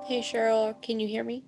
Hey Cheryl, can you hear me?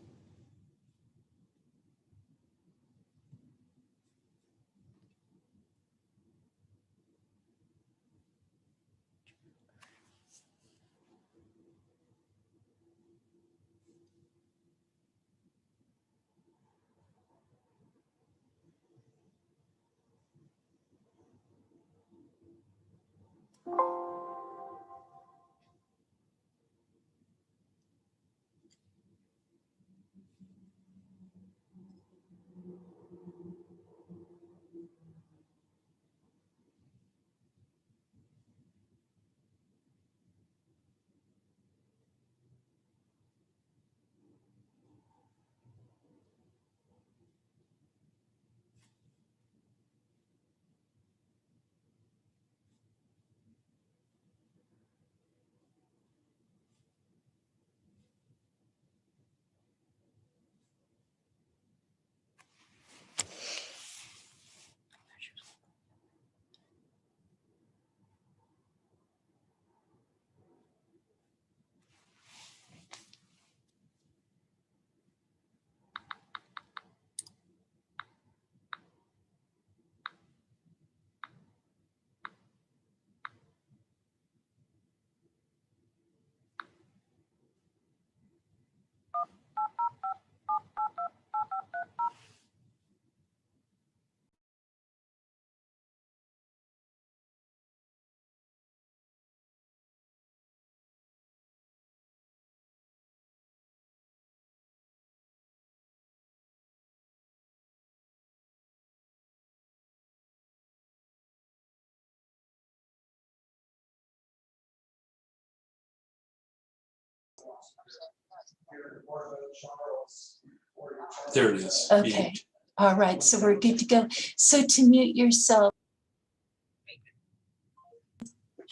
There it is. Okay. Mute. All right. So we're good to go. So to mute yourself.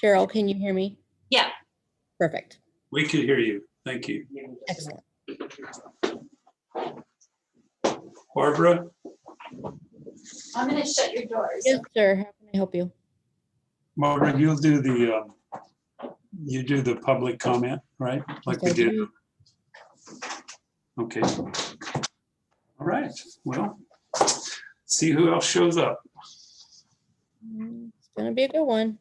Cheryl, can you hear me? Yeah. Perfect. We could hear you. Thank you. Excellent. Barbara, I'm going to shut your doors. Yes, sir. How can I help you? Barbara, you'll do the, you do the public comment, right? Like we Yes, I did. do. Okay. All right. Well, see who else shows up. It's gonna be a good one.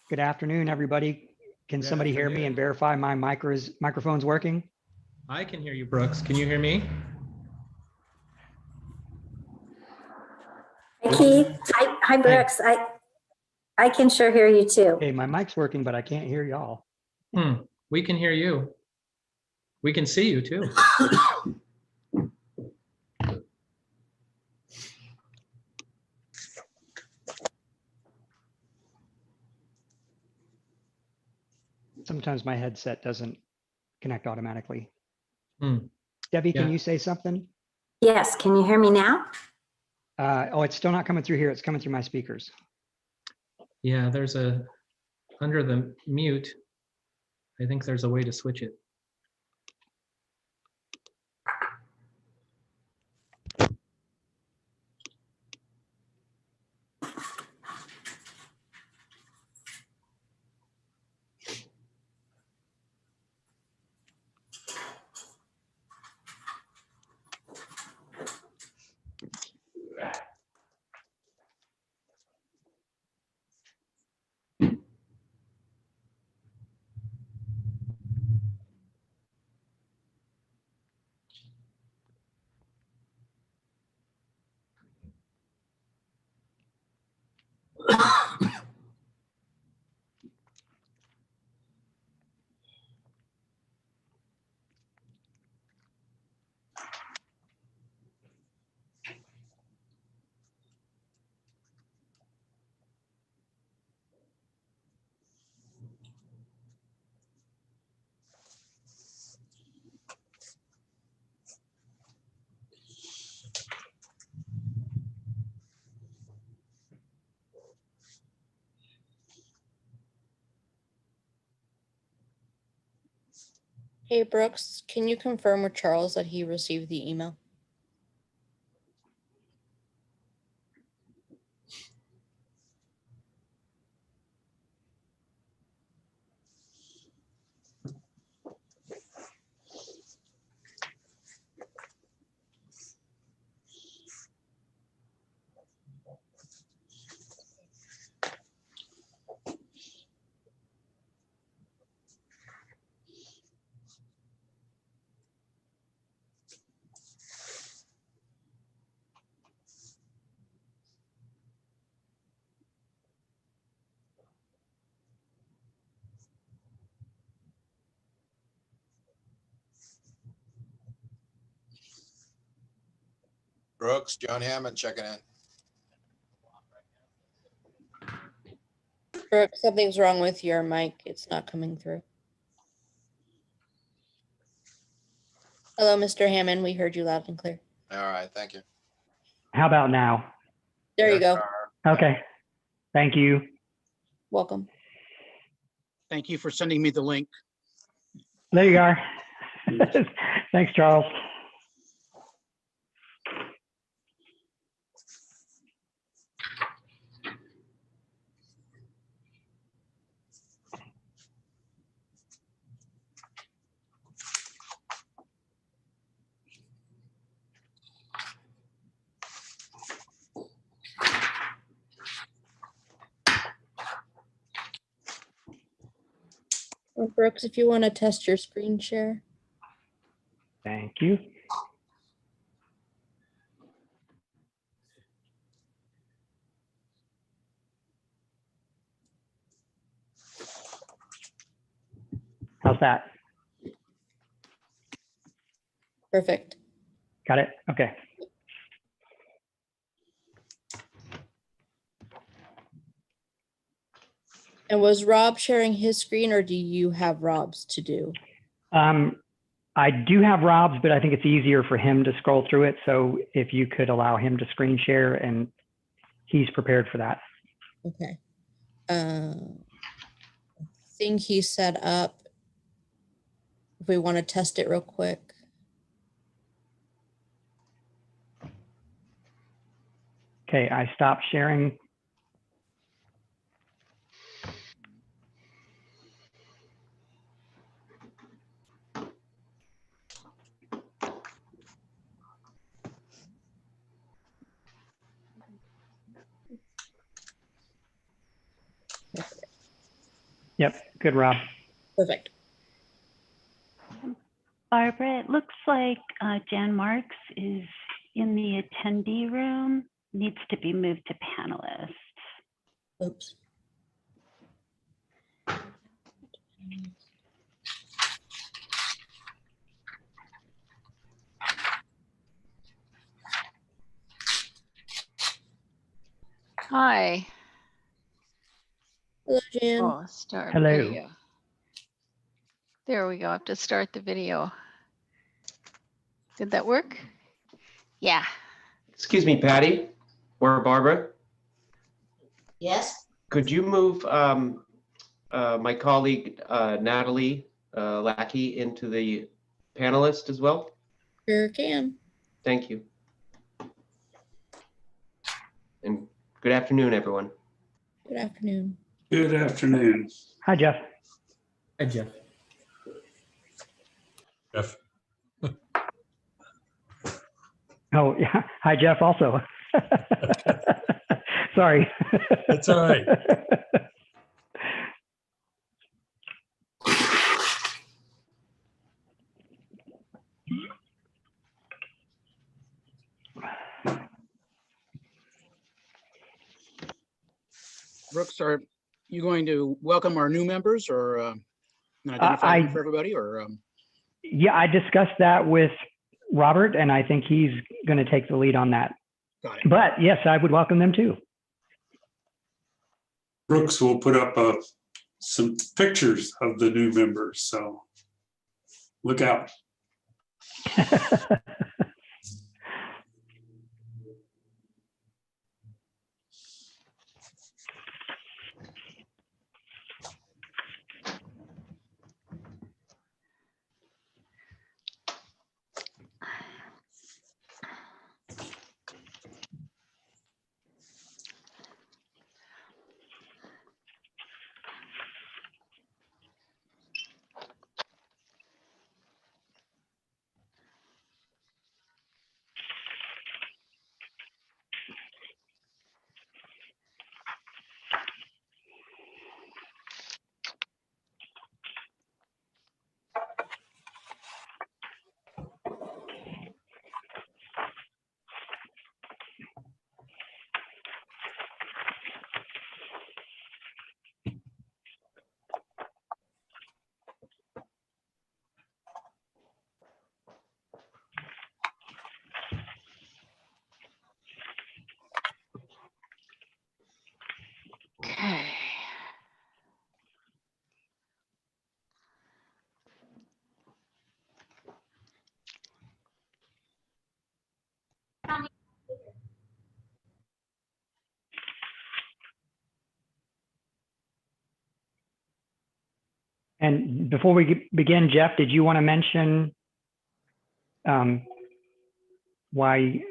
Good afternoon, everybody. Can Good somebody hear me afternoon. and verify my microphone's working? I can hear you, Brooks. Can you hear me? Hi, Keith. Hi, Brooks. I can sure hear you too. Okay, my mic's working, but I can't hear y'all. We can hear you. We can see you too. Sometimes my headset doesn't connect automatically. Hmm. Debbie, can Yeah. you say something? Yes, can you hear me now? Oh, it's still not coming through here. It's coming through my speakers. Yeah, there's under the mute, I think there's a way to switch it. Hey, Brooks, can you confirm with Charles that he received the email? Brooks, John Hammond checking in. Brooks, something's wrong with your mic. It's not coming through. Hello, Mr. Hammond. We heard you loud and clear. All right, thank you. How about now? There you Yes, go. sir. Okay. Thank you. Welcome. Thank you for sending me the link. There you are. Thanks, Charles. Or Brooks, if you want to test your screen share. Thank you. How's that? Perfect. Got it? Okay. And was Rob sharing his screen, or do you have Rob's to do? I do have Rob's, but I think it's easier for him to scroll through it. So if you could allow him to screen share, and he's prepared for that. Okay. I think he's set up. If we want to test it real quick. Okay, I stopped sharing. Yep, good, Rob. Perfect. Barbara, it looks like Jan Marks is in the attendee room, needs to be moved to panelist. Oops. Hi. Hello, Jan. Oh, start Hello. video. There we go. I have to start the video. Did that work? Yeah. Excuse me, Patty or Barbara, Yes. could you move my colleague Natalie Lackey into the panelist as well? Sure can. Thank you. And good afternoon, everyone. Good afternoon. Good afternoon. Hi, Jeff. Hi, Jeff. Jeff. Oh, yeah. Hi, Jeff, also. Sorry. That's all right. Brooks, are you going to welcome our new members or identify them for everybody or? Yeah, I discussed that with Robert, and I think he's going to take the lead on that. Got it. But yes, I would welcome them too. Brooks will put up some pictures of the new members, so look out. And before we begin, Jeff, did you want to mention why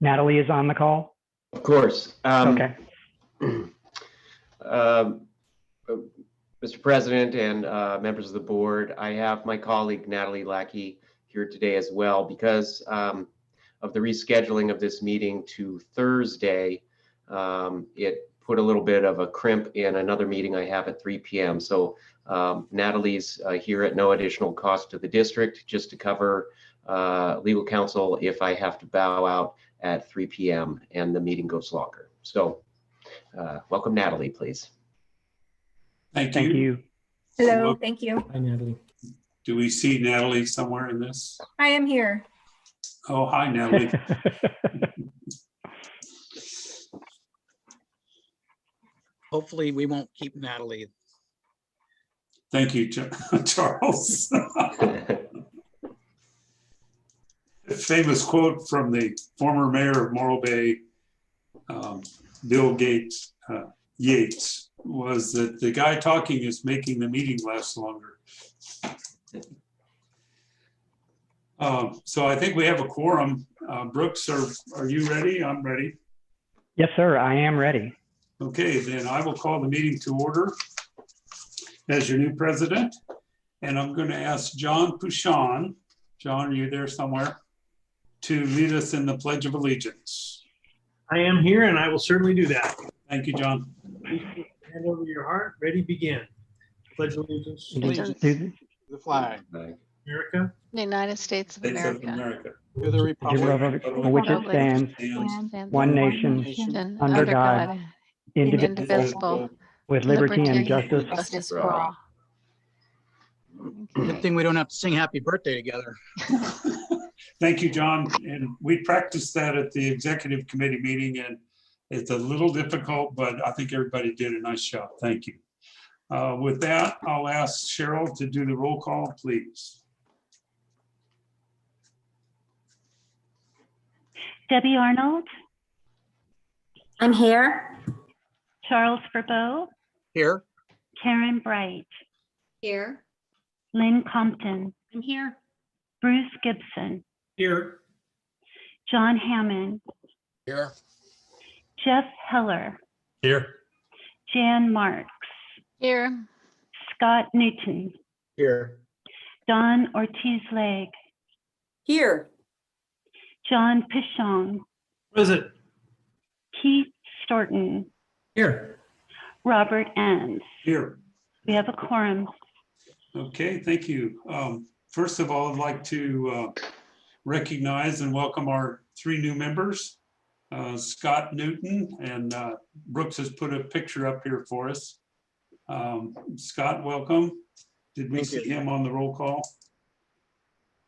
Natalie is on the call? Of course. Okay. Mr. President and members of the board, I have my colleague Natalie Lackey here today as well because of the rescheduling of this meeting to Thursday. It put a little bit of a crimp in another meeting I have at 3 p.m. So Natalie's here at no additional cost to the district, just to cover legal counsel if I have to bow out at 3 p.m. and the meeting goes longer. So welcome, Natalie, please. Thank Thank you. you. Hello, Well, thank you. Hi, Natalie. Do we see Natalie somewhere in this? I am here. Oh, hi, Natalie. Hopefully, we won't keep Natalie. Thank you, Charles. A famous quote from the former mayor of Morro Bay, Bill Yates, was that the guy talking is making the meeting last longer. So I think we have a quorum. Brooks, are you ready? I'm ready. Yes, sir. I am ready. Okay, then I will call the meeting to order as your new president. And I'm going to ask John Pouchon. John, are you there somewhere? To lead us in the Pledge of Allegiance. I am here and I will certainly do that. Thank you, John. Hand over your heart. Ready, begin. Pledge allegiance to Allegiance The flag. America. The United States of States of America. America. To the republic. For which it stands, one nation, And under God, indivisible, with liberty and justice. justice for all. Good thing we don't have to sing happy birthday together. Thank you, John. And we practiced that at the executive committee meeting, and it's a little difficult, but I think everybody did a nice job. Thank you. With that, I'll ask Cheryl to do the roll call, please. Debbie Arnold, I'm here. Charles Verbeau, Here. Karen Bright, Here. Lynn Compton, I'm here. Bruce Gibson, Here. John Hammond, Here. Jeff Heller, Here. Jan Marks, Here, Scott Newton, Here. Don Ortiz-Leg, Here. John Pichon, What is it? Keith Storton, Here. Robert Enns. Here. We have a quorum. Okay, thank you. First of all, I'd like to recognize and welcome our 3 new members, Scott Newton, and Brooks has put a picture up here for us. Scott, welcome. Did we see him on the roll call?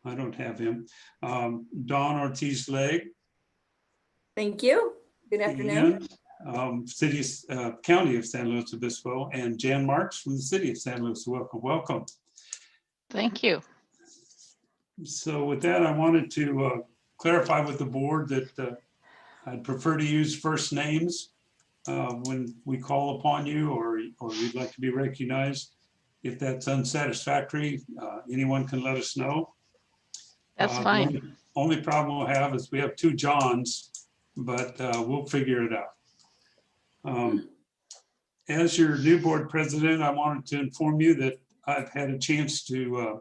I don't have him. Don Ortiz-Leg. Thank you. Good afternoon. County of San Luis Obispo, and Jan Marks from the city of San Luis. Welcome, welcome. thank you. So with that, I wanted to clarify with the board that I'd prefer to use first names when we call upon you or you'd like to be recognized. If that's unsatisfactory, anyone can let us know. That's fine. The only problem we'll have is we have 2 Johns, but we'll figure it out. As your new board president, I wanted to inform you that I've had a chance to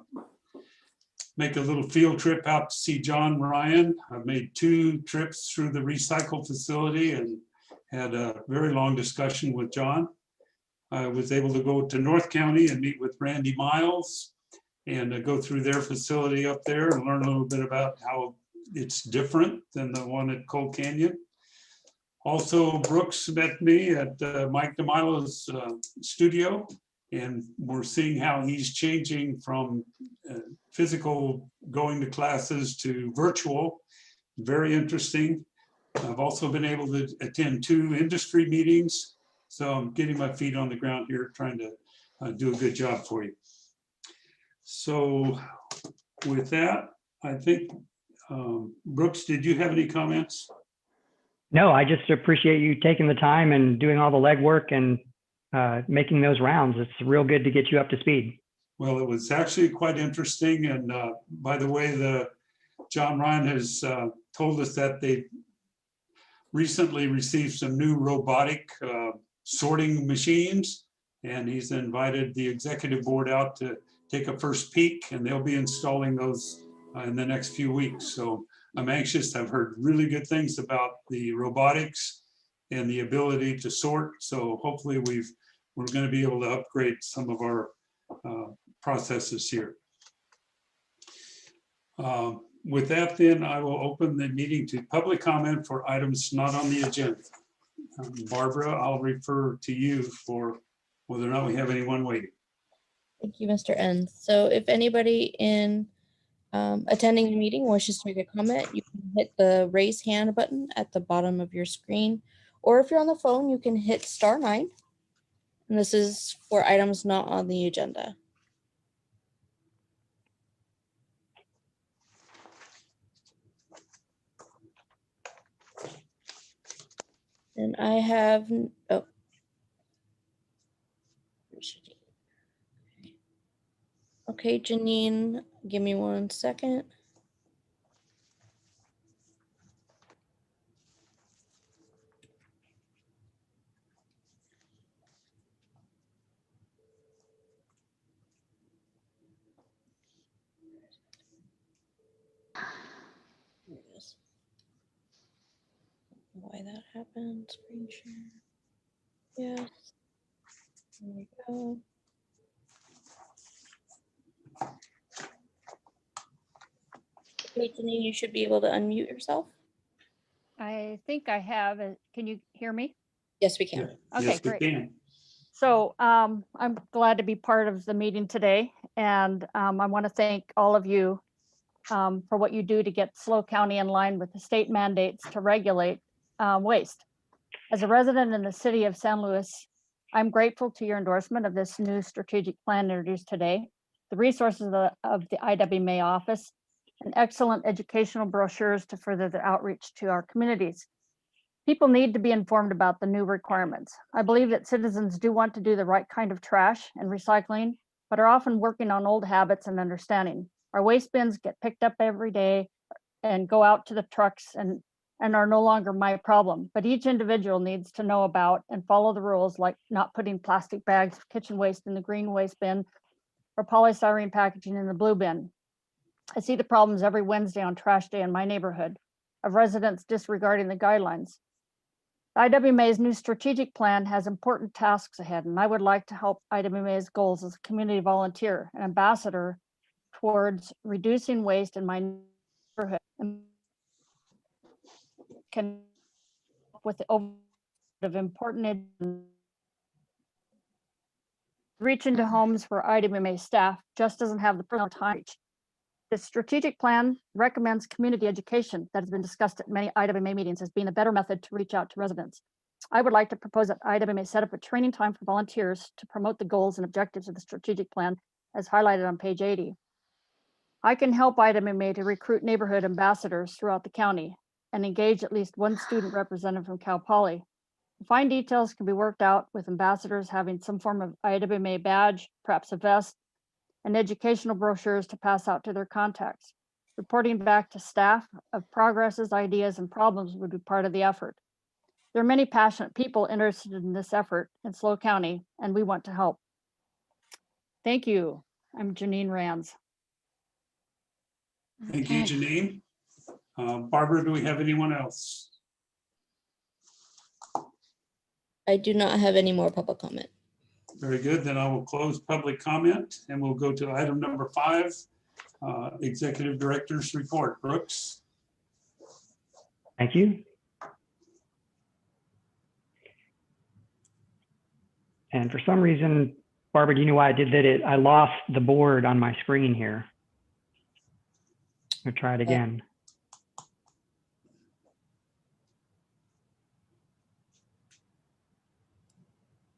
make a little field trip out to see John Ryan. I've made 2 trips through the recycle facility and had a very long discussion with John. I was able to go to North County and meet with Randy Miles and go through their facility up there and learn a little bit about how it's different than the one at Cold Canyon. Also, Brooks met me at Mike DeMilo's studio, and we're seeing how he's changing from physical going to classes to virtual. Very interesting. I've also been able to attend 2 industry meetings, so I'm getting my feet on the ground here, trying to do a good job for you. So with that, I think, Brooks, did you have any comments? No, I just appreciate you taking the time and doing all the legwork and making those rounds. It's real good to get you up to speed. Well, it was actually quite interesting. And by the way, John Ryan has told us that they recently received some new robotic sorting machines, and he's invited the executive board out to take a first peek, and they'll be installing those in the next few weeks. So I'm anxious. I've heard really good things about the robotics and the ability to sort. So hopefully we're going to be able to upgrade some of our processes here. With that, then I will open the meeting to public comment for items not on the agenda. Barbara, I'll refer to you for whether or not we have anyone waiting. Thank you, Mr. Enns. So if anybody in attending the meeting wishes to make a comment, you can hit the raise hand button at the bottom of your screen. Or if you're on the phone, you can hit *9. And this is for items not on the agenda. And I have, oh. Okay, Janine, give me 1 second. There it is. Why that happened, screen share. Yes. There we go. Okay, Janine, you should be able to unmute yourself. I think I have. Can you hear me? Yes, we can. Okay, Yes, we great. can. So I'm glad to be part of the meeting today. And I want to thank all of you for what you do to get SLO County in line with the state mandates to regulate waste. As a resident in the city of San Luis, I'm grateful to your endorsement of this new strategic plan introduced today, the resources of the IWMA office, and excellent educational brochures to further the outreach to our communities. People need to be informed about the new requirements. I believe that citizens do want to do the right kind of trash and recycling, but are often working on old habits and understanding. Our waste bins get picked up every day and go out to the trucks and are no longer my problem. But each individual needs to know about and follow the rules, like not putting plastic bags of kitchen waste in the green waste bin or polystyrene packaging in the blue bin. I see the problems every Wednesday on trash day in my neighborhood of residents disregarding the guidelines. IWMA's new strategic plan has important tasks ahead, and I would like to help IWMA's goals as a community volunteer and ambassador towards reducing waste in my neighborhood, and can help with the overall of important reach into homes where IWMA staff just doesn't have the personal time. The strategic plan recommends community education that has been discussed at many IWMA meetings as being a better method to reach out to residents. I would like to propose that IWMA set up a training time for volunteers to promote the goals and objectives of the strategic plan as highlighted on page 80. I can help IWMA to recruit neighborhood ambassadors throughout the county and engage at least one student representative from Cal Poly. The fine details can be worked out with ambassadors having some form of IWMA badge, perhaps a vest, and educational brochures to pass out to their contacts. Reporting back to staff of progresses, ideas, and problems would be part of the effort. There are many passionate people interested in this effort in SLO County, and we want to help. Thank you. I'm Janine Rands. Thank you, Janine. Barbara, do we have anyone else? I do not have any more public comment. Very good. Then I will close public comment and we'll go to item number 5, Executive Director's Report. Brooks. Thank you. And for some reason, Barbara, do you know why I did that? I lost the board on my screen here. I'll try it again.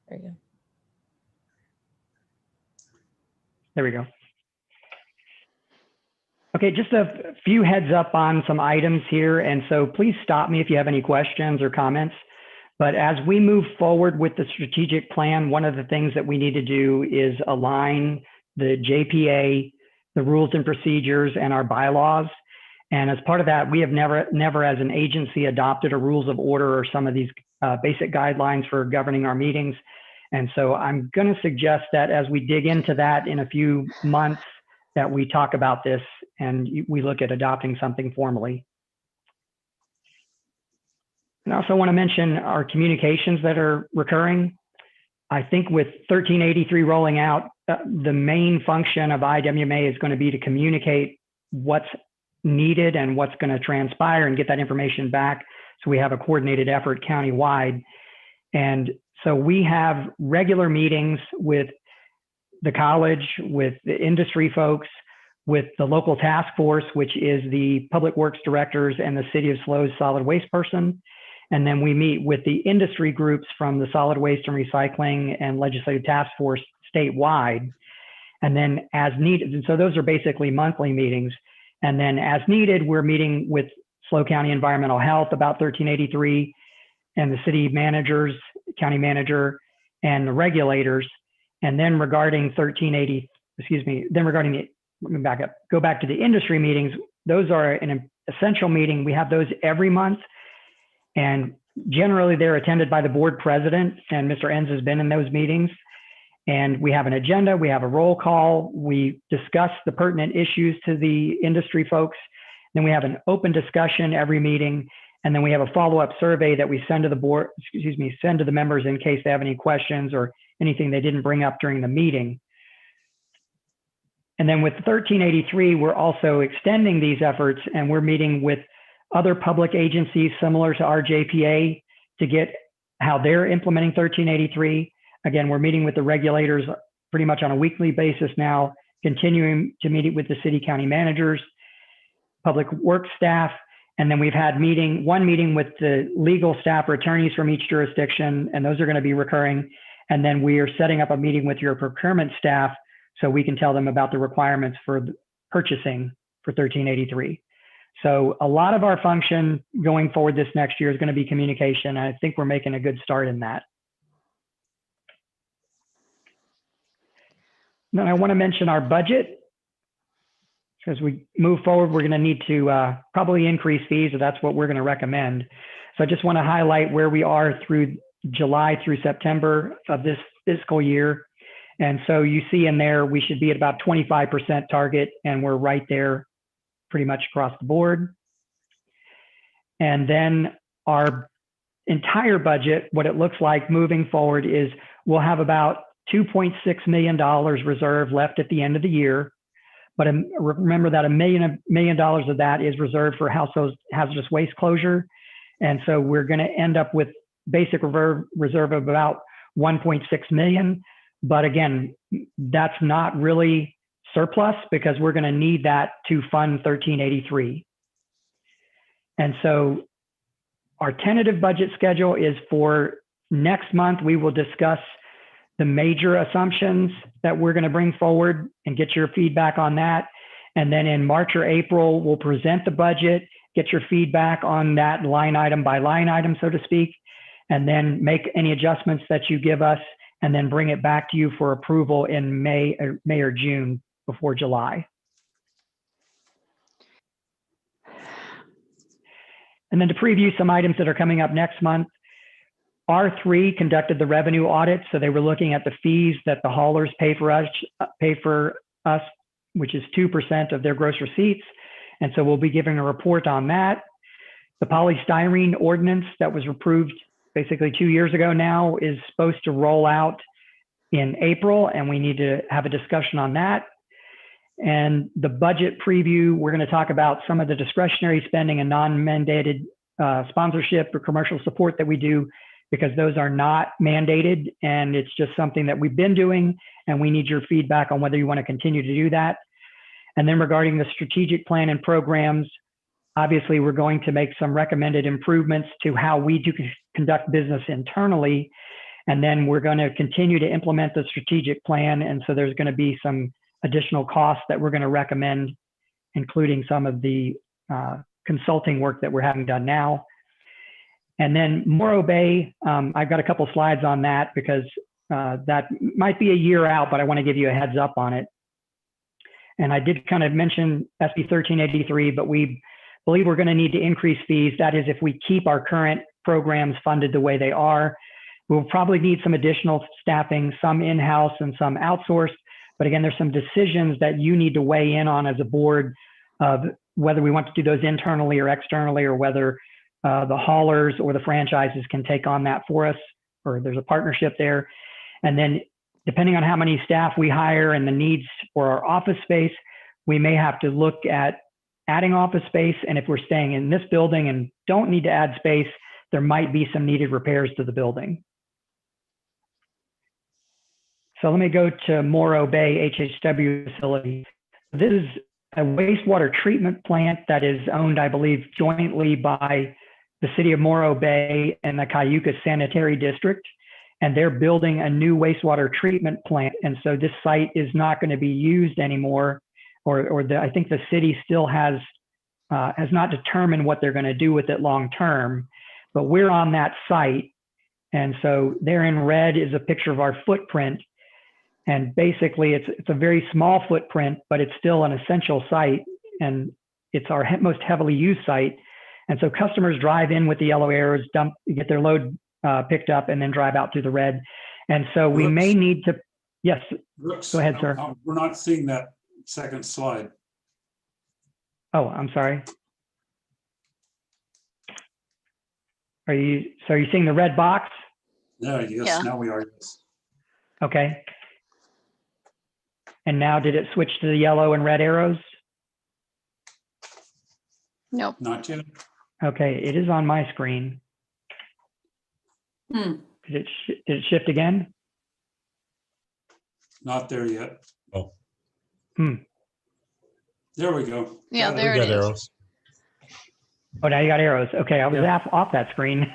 There you go. There we go. Okay, just a few heads up on some items here. And so please stop me if you have any questions or comments. But as we move forward with the strategic plan, one of the things that we need to do is align the JPA, the rules and procedures, and our bylaws. And as part of that, we have never as an agency adopted a rules of order or some of these basic guidelines for governing our meetings. And so I'm going to suggest that as we dig into that in a few months, that we talk about this and we look at adopting something formally. And I also want to mention our communications that are recurring. I think with 1383 rolling out, the main function of IWMA is going to be to communicate what's needed and what's going to transpire and get that information back so we have a coordinated effort countywide. And so we have regular meetings with the college, with the industry folks, with the local task force, which is the public works directors and the City of SLO's solid waste person. And then we meet with the industry groups from the solid waste and recycling and legislative task force statewide. And then as needed, and so those are basically monthly meetings. And then as needed, we're meeting with SLO County Environmental Health about 1383 and the city managers, county manager, and the regulators. And then regarding 1380, then regarding the, let me back up, go back to the industry meetings. Those are an essential meeting. We have those every month. And generally they're attended by the board president, and Mr. Enns has been in those meetings. And we have an agenda, we have a roll call, we discuss the pertinent issues to the industry folks. Then we have an open discussion every meeting. And then we have a follow-up survey that we send to the board, send to the members in case they have any questions or anything they didn't bring up during the meeting. And then with 1383, we're also extending these efforts, and we're meeting with other public agencies similar to our JPA to get how they're implementing 1383. Again, we're meeting with the regulators pretty much on a weekly basis now, continuing to meet with the city county managers, public works staff, and then we've had one meeting with the legal staff or attorneys from each jurisdiction, and those are going to be recurring. And then we are setting up a meeting with your procurement staff so we can tell them about the requirements for purchasing for 1383. So a lot of our function going forward this next year is going to be communication. I think we're making a good start in that. Then I want to mention our budget. As we move forward, we're going to need to probably increase fees, or that's what we're going to recommend. So I just want to highlight where we are through July through September of this fiscal year. And so you see in there, we should be at about 25% target, and we're right there pretty much across the board. And then our entire budget, what it looks like moving forward is we'll have about $2.6 million reserved left at the end of the year. But remember that $1 million of that is reserved for household hazardous waste closure. And so we're going to end up with basic reserve of about 1.6 million. But again, that's not really surplus because we're going to need that to fund 1383. And so our tentative budget schedule is for next month. We will discuss the major assumptions that we're going to bring forward and get your feedback on that. And then in March or April, we'll present the budget, get your feedback on that line item by line item, so to speak, and then make any adjustments that you give us, and then bring it back to you for approval in May or June before July. And then to preview some items that are coming up next month, R3 conducted the revenue audit, so they were looking at the fees that the haulers pay for us, which is 2% of their gross receipts. And so we'll be giving a report on that. The polystyrene ordinance that was approved basically 2 years ago now is supposed to roll out in April, and we need to have a discussion on that. And the budget preview, we're going to talk about some of the discretionary spending and non-mandated sponsorship or commercial support that we do, because those are not mandated, and it's just something that we've been doing, and we need your feedback on whether you want to continue to do that. And then regarding the strategic plan and programs, obviously we're going to make some recommended improvements to how we do conduct business internally, and then we're going to continue to implement the strategic plan, and so there's going to be some additional costs that we're going to recommend, including some of the consulting work that we're having done now. And then Morro Bay, I've got a couple slides on that because that might be a year out, but I want to give you a heads up on it. And I did kind of mention SB 1383, but we believe we're going to need to increase fees. That is, if we keep our current programs funded the way they are. We'll probably need some additional staffing, some in-house and some outsourced. But again, there's some decisions that you need to weigh in on as a board of whether we want to do those internally or externally, or whether the haulers or the franchises can take on that for us, or there's a partnership there. And then depending on how many staff we hire and the needs for our office space, we may have to look at adding office space. And if we're staying in this building and don't need to add space, there might be some needed repairs to the building. So let me go to Morro Bay HHW facility. This is a wastewater treatment plant that is owned, I believe, jointly by the city of Morro Bay and the Cayucas Sanitary District. And they're building a new wastewater treatment plant. And so this site is not going to be used anymore, I think the city still has not determined what they're going to do with it long term, but we're on that site. And so there in red is a picture of our footprint. And basically it's a very small footprint, but it's still an essential site. And it's our most heavily used site. And so customers drive in with the yellow arrows, get their load picked up, and then drive out through the red. And so we may need to, yes, Brooks, go ahead, sir. we're not seeing that second slide. Oh, I'm sorry. Are you seeing the red box? Yeah, yes, Yeah. now we are. Yes. Okay. And now did it switch to the yellow and red arrows? Nope. Not yet. Okay, it is on my screen. Hmm. Did it shift again? Not there yet. Oh, There we go. Yeah, Got there we it got is. arrows. Oh, now you got arrows. Okay, I was off that screen.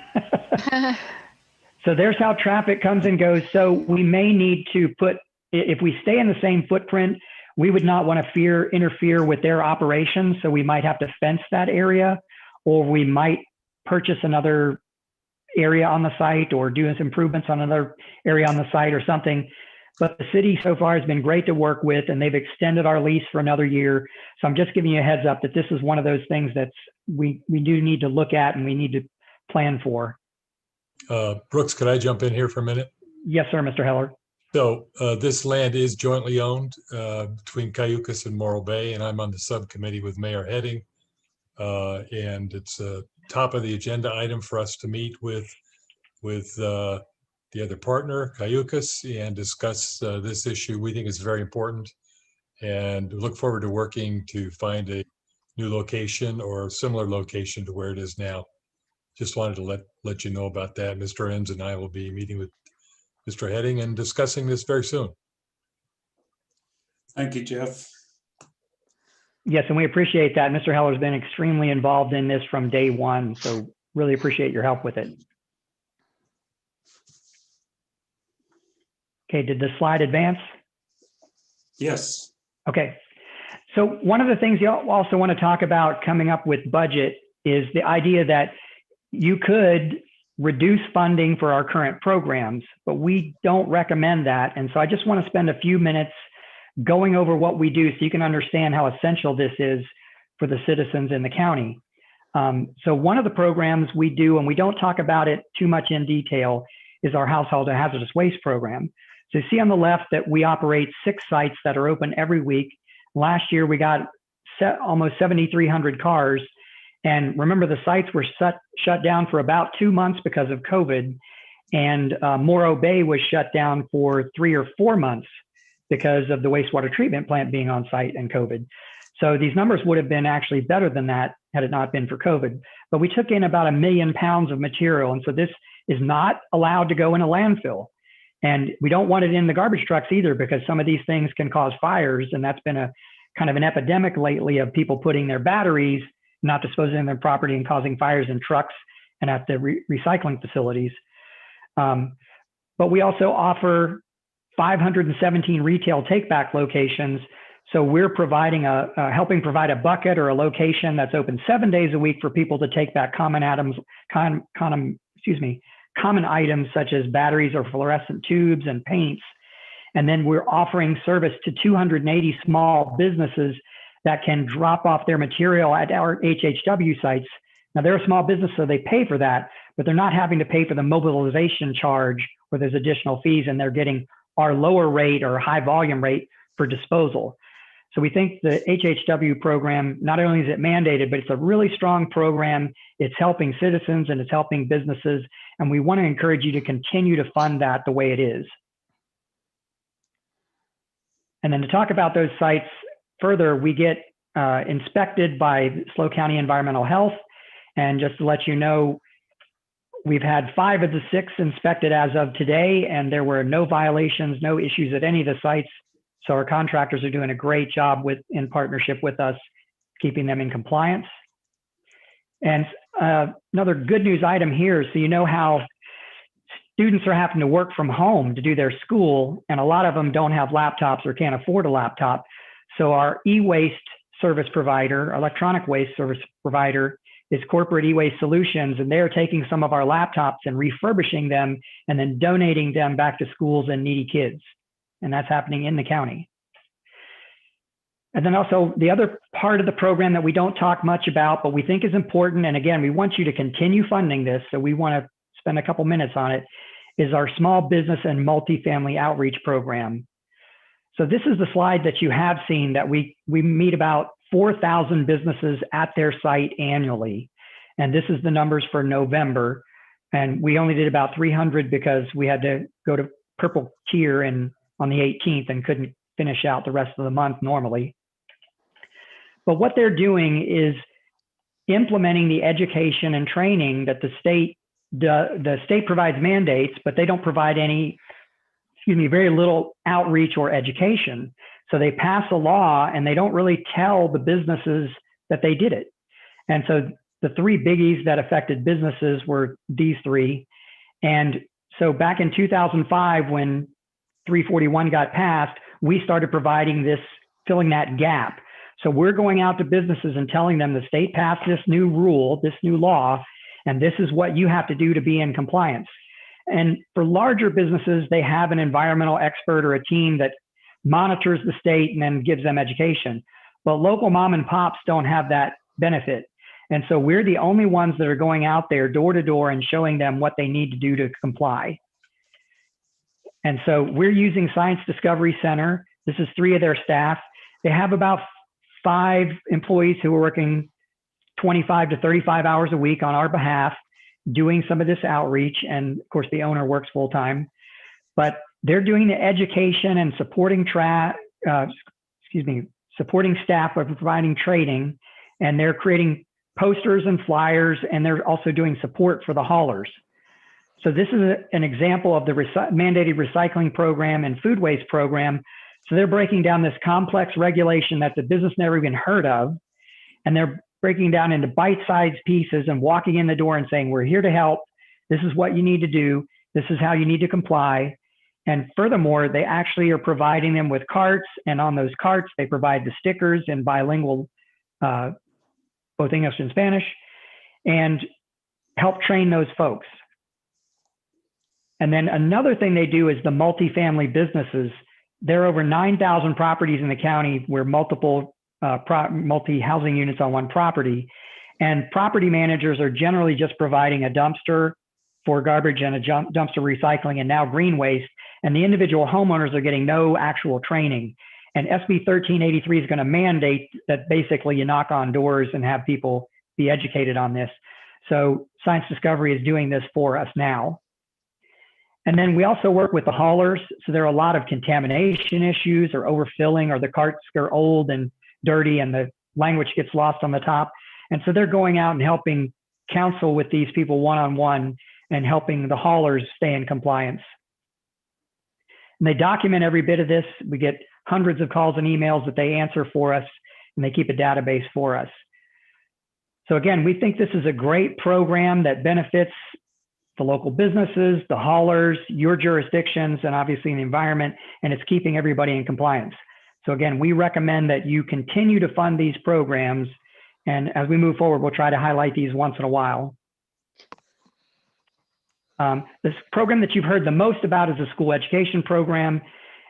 So there's how traffic comes and goes. So we may need to put, if we stay in the same footprint, we would not want to interfere with their operations. So we might have to fence that area, or we might purchase another area on the site or do some improvements on another area on the site or something. But the city so far has been great to work with, and they've extended our lease for another year. So I'm just giving you a heads up that this is one of those things that we do need to look at and we need to plan for. Brooks, could I jump in here for a minute? Yes, sir, Mr. Heller. So this land is jointly owned between Cayucas and Morro Bay, and I'm on the subcommittee with Mayor Heading. And it's a top of the agenda item for us to meet with the other partner, Cayucas, and discuss this issue. We think it's very important, and look forward to working to find a new location or a similar location to where it is now. Just wanted to let you know about that. Mr. Enns and I will be meeting with Mr. Heading and discussing this very soon. Thank you, Jeff. Yes, and we appreciate that. Mr. Heller's been extremely involved in this from day one, so really appreciate your help with it. Okay, did the slide advance? Yes. Okay. So one of the things you also want to talk about coming up with budget is the idea that you could reduce funding for our current programs, but we don't recommend that. And so I just want to spend a few minutes going over what we do so you can understand how essential this is for the citizens in the county. So one of the programs we do, and we don't talk about it too much in detail, is our household hazardous waste program. So you see on the left that we operate 6 sites that are open every week. Last year, we got almost 7,300 cars. And remember, the sites were shut down for about 2 months because of COVID. And Morro Bay was shut down for 3 or 4 months because of the wastewater treatment plant being on site and COVID. So these numbers would have been actually better than that had it not been for COVID. But we took in about 1 million pounds of material. And so this is not allowed to go in a landfill. And we don't want it in the garbage trucks either, because some of these things can cause fires. And that's been a kind of an epidemic lately of people putting their batteries, not disposing of their property, and causing fires in trucks and at the recycling facilities. But we also offer 517 retail take-back locations So we're providing helping provide a bucket or a location that's open 7 days a week for people to take back common items such as batteries or fluorescent tubes and paints. And then we're offering service to 280 small businesses that can drop off their material at our HHW sites. Now they're a small business, so they pay for that, but they're not having to pay for the mobilization charge where there's additional fees, and they're getting our lower rate or high volume rate for disposal. So we think the HHW program, not only is it mandated, but it's a really strong program. It's helping citizens and it's helping businesses. And we want to encourage you to continue to fund that the way it is. And then to talk about those sites further, we get inspected by SLO County Environmental Health. And just to let you know, we've had 5 of the 6 inspected as of today, and there were no violations, no issues at any of the sites. So our contractors are doing a great job in partnership with us, keeping them in compliance. And another good news item here, so you know how students are having to work from home to do their school, and a lot of them don't have laptops or can't afford a laptop. So our e-waste service provider, electronic waste service provider, is Corporate E-Waste Solutions, and they're taking some of our laptops and refurbishing them and then donating them back to schools and needy kids. And that's happening in the county. And then also the other part of the program that we don't talk much about, but we think is important, and again, we want you to continue funding this, so we want to spend a couple minutes on it, is our small business and multifamily outreach program. So this is the slide that you have seen, that we meet about 4,000 businesses at their site annually. And this is the numbers for November. And we only did about 300 because we had to go to purple tier on the 18th and couldn't finish out the rest of the month normally. But what they're doing is implementing the education and training that the state provides mandates, but they don't provide very little outreach or education. So they pass a law and they don't really tell the businesses that they did it. And so the 3 biggies that affected businesses were these 3. And so back in 2005, when 341 got passed, we started providing this, filling that gap. So we're going out to businesses and telling them the state passed this new rule, this new law, and this is what you have to do to be in compliance. And for larger businesses, they have an environmental expert or a team that monitors the state and then gives them education. But local mom and pops don't have that benefit. And so we're the only ones that are going out there door to door and showing them what they need to do to comply. And so we're using Science Discovery Center. This is 3 of their staff. They have about 5 employees who are working 25 to 35 hours a week on our behalf, doing some of this outreach. And of course, the owner works full time, but they're doing the education and supporting supporting staff by providing training, and they're creating posters and flyers, and they're also doing support for the haulers. So this is an example of the mandated recycling program and food waste program. So they're breaking down this complex regulation that the business never even heard of, and they're breaking down into bite-sized pieces and walking in the door and saying, we're here to help. This is what you need to do. This is how you need to comply. And furthermore, they actually are providing them with carts, and on those carts, they provide the stickers in bilingual, both English and Spanish, and help train those folks. And then another thing they do is the multifamily businesses. There are over 9,000 properties in the county where multiple multi-housing units on one property. And property managers are generally just providing a dumpster for garbage and a dumpster recycling and now green waste. And the individual homeowners are getting no actual training. And SB 1383 is going to mandate that basically you knock on doors and have people be educated on this. So Science Discovery is doing this for us now. And then we also work with the haulers. So there are a lot of contamination issues or overfilling, or the carts are old and dirty and the language gets lost on the top. And so they're going out and helping counsel with these people one-on-one and helping the haulers stay in compliance. And they document every bit of this. We get hundreds of calls and emails that they answer for us, and they keep a database for us. So again, we think this is a great program that benefits the local businesses, the haulers, your jurisdictions, and obviously the environment, and it's keeping everybody in compliance. So again, we recommend that you continue to fund these programs. And as we move forward, we'll try to highlight these once in a while. This program that you've heard the most about is the school education program.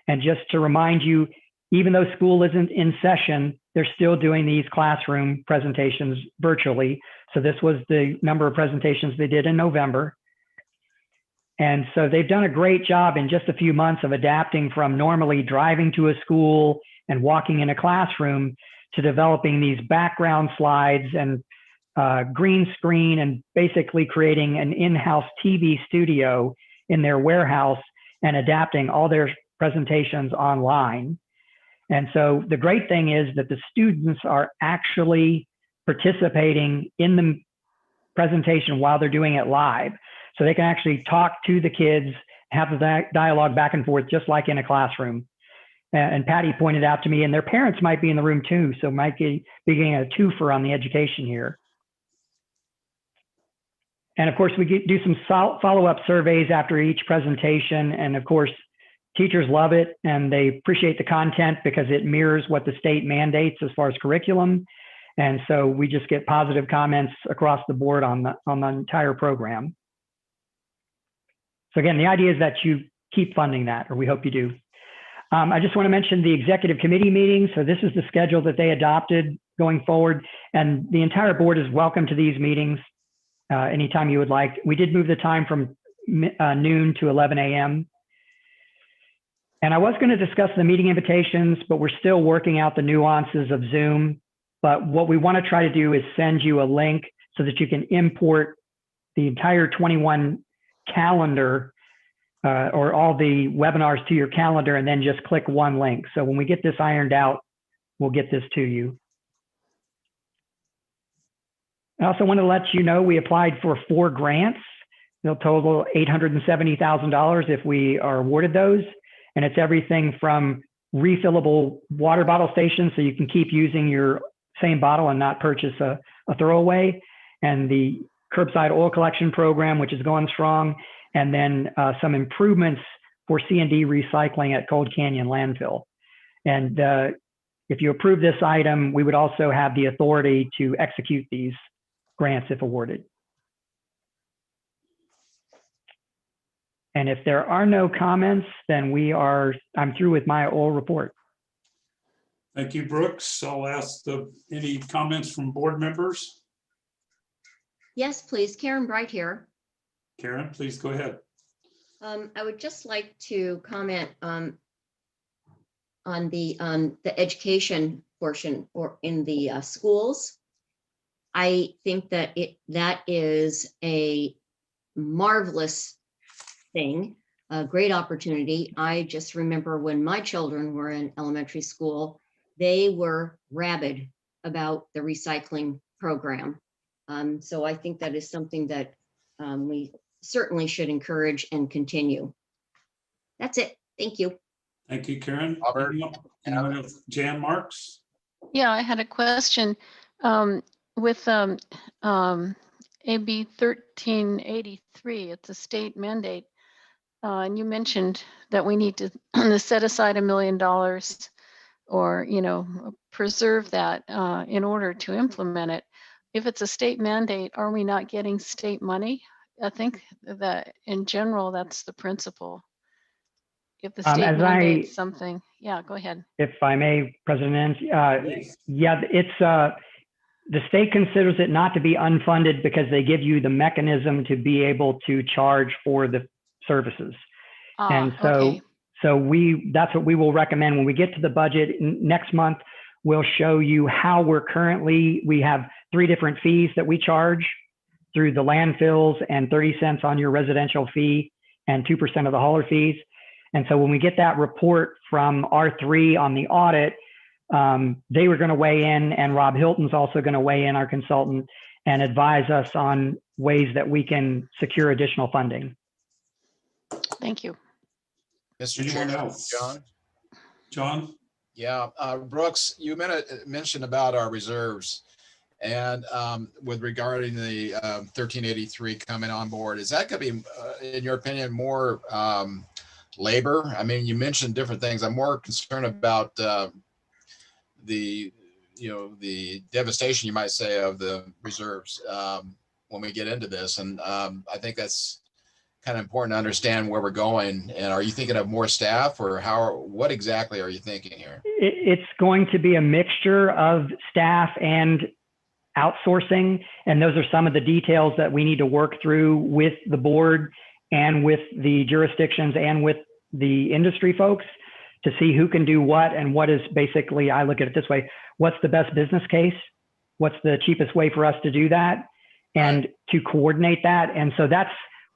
And just to remind you, even though school isn't in session, they're still doing these classroom presentations virtually. So this was the number of presentations they did in November. And so they've done a great job in just a few months of adapting from normally driving to a school and walking in a classroom to developing these background slides and green screen and basically creating an in-house TV studio in their warehouse and adapting all their presentations online. And so the great thing is that the students are actually participating in the presentation while they're doing it live. So they can actually talk to the kids, have the dialogue back and forth, just like in a classroom. And Patty pointed out to me, and their parents might be in the room too, so might be getting a twofer on the education here. And of course, we do some follow-up surveys after each presentation. And of course, teachers love it and they appreciate the content because it mirrors what the state mandates as far as curriculum. And so we just get positive comments across the board on the entire program. So again, the idea is that you keep funding that, or we hope you do. I just want to mention the executive committee meetings. So this is the schedule that they adopted going forward, and the entire board is welcome to these meetings anytime you would like. We did move the time from noon to 11 a.m. And I was going to discuss the meeting invitations, but we're still working out the nuances of Zoom. But what we want to try to do is send you a link so that you can import the entire 21 calendar or all the webinars to your calendar and then just click one link. So when we get this ironed out, we'll get this to you. I also want to let you know we applied for 4 grants. They'll total $870,000 if we are awarded those. And it's everything from refillable water bottle stations so you can keep using your same bottle and not purchase a throwaway, and the curbside oil collection program, which is going strong, and then some improvements for C&D recycling at Cold Canyon Landfill. And if you approve this item, we would also have the authority to execute these grants if awarded. And if there are no comments, then I'm through with my oral report. Thank you, Brooks. I'll ask any comments from board members. Yes, please. Karen Bright here. Karen, please go ahead. I would just like to comment on the education portion or in the schools. I think that that is a marvelous thing, a great opportunity. I just remember when my children were in elementary school, they were rabid about the recycling program. So I think that is something that we certainly should encourage and continue. That's it. Thank you. Thank you, Karen. Anyone else? Jan Marks? Yeah, I had a question. With AB 1383, it's a state mandate. And you mentioned that we need to set aside $1 million or, preserve that in order to implement it. If it's a state mandate, are we not getting state money? I think that in general, that's the principle. If the state mandates something, yeah, go ahead. If I may, President, yeah, it's the state considers it not to be unfunded because they give you the mechanism to be able to charge for the services. And so, okay. That's what we will recommend when we get to the budget next month. We'll show you how we have 3 different fees that we charge through the landfills and 30 cents on your residential fee and 2% of the hauler fees. And so when we get that report from R3 on the audit, they were going to weigh in, and Rob Hilton's also going to weigh in, our consultant, and advise us on ways that we can secure additional funding. Thank you. Mr. Anyone Chair, else? John? John? Yeah, Brooks, you mentioned about our reserves, and with regarding the 1383 coming on board, is that going to be, in your opinion, more labor? I mean, you mentioned different things. I'm more concerned about the devastation, you might say, of the reserves when we get into this. And I think that's kind of important to understand where we're going. And are you thinking of more staff, or what exactly are you thinking here? It's going to be a mixture of staff and outsourcing. And those are some of the details that we need to work through with the board and with the jurisdictions and with the industry folks to see who can do what, and what is basically, I look at it this way, what's the best business case? What's the cheapest way for us to do that and to coordinate that? And so that's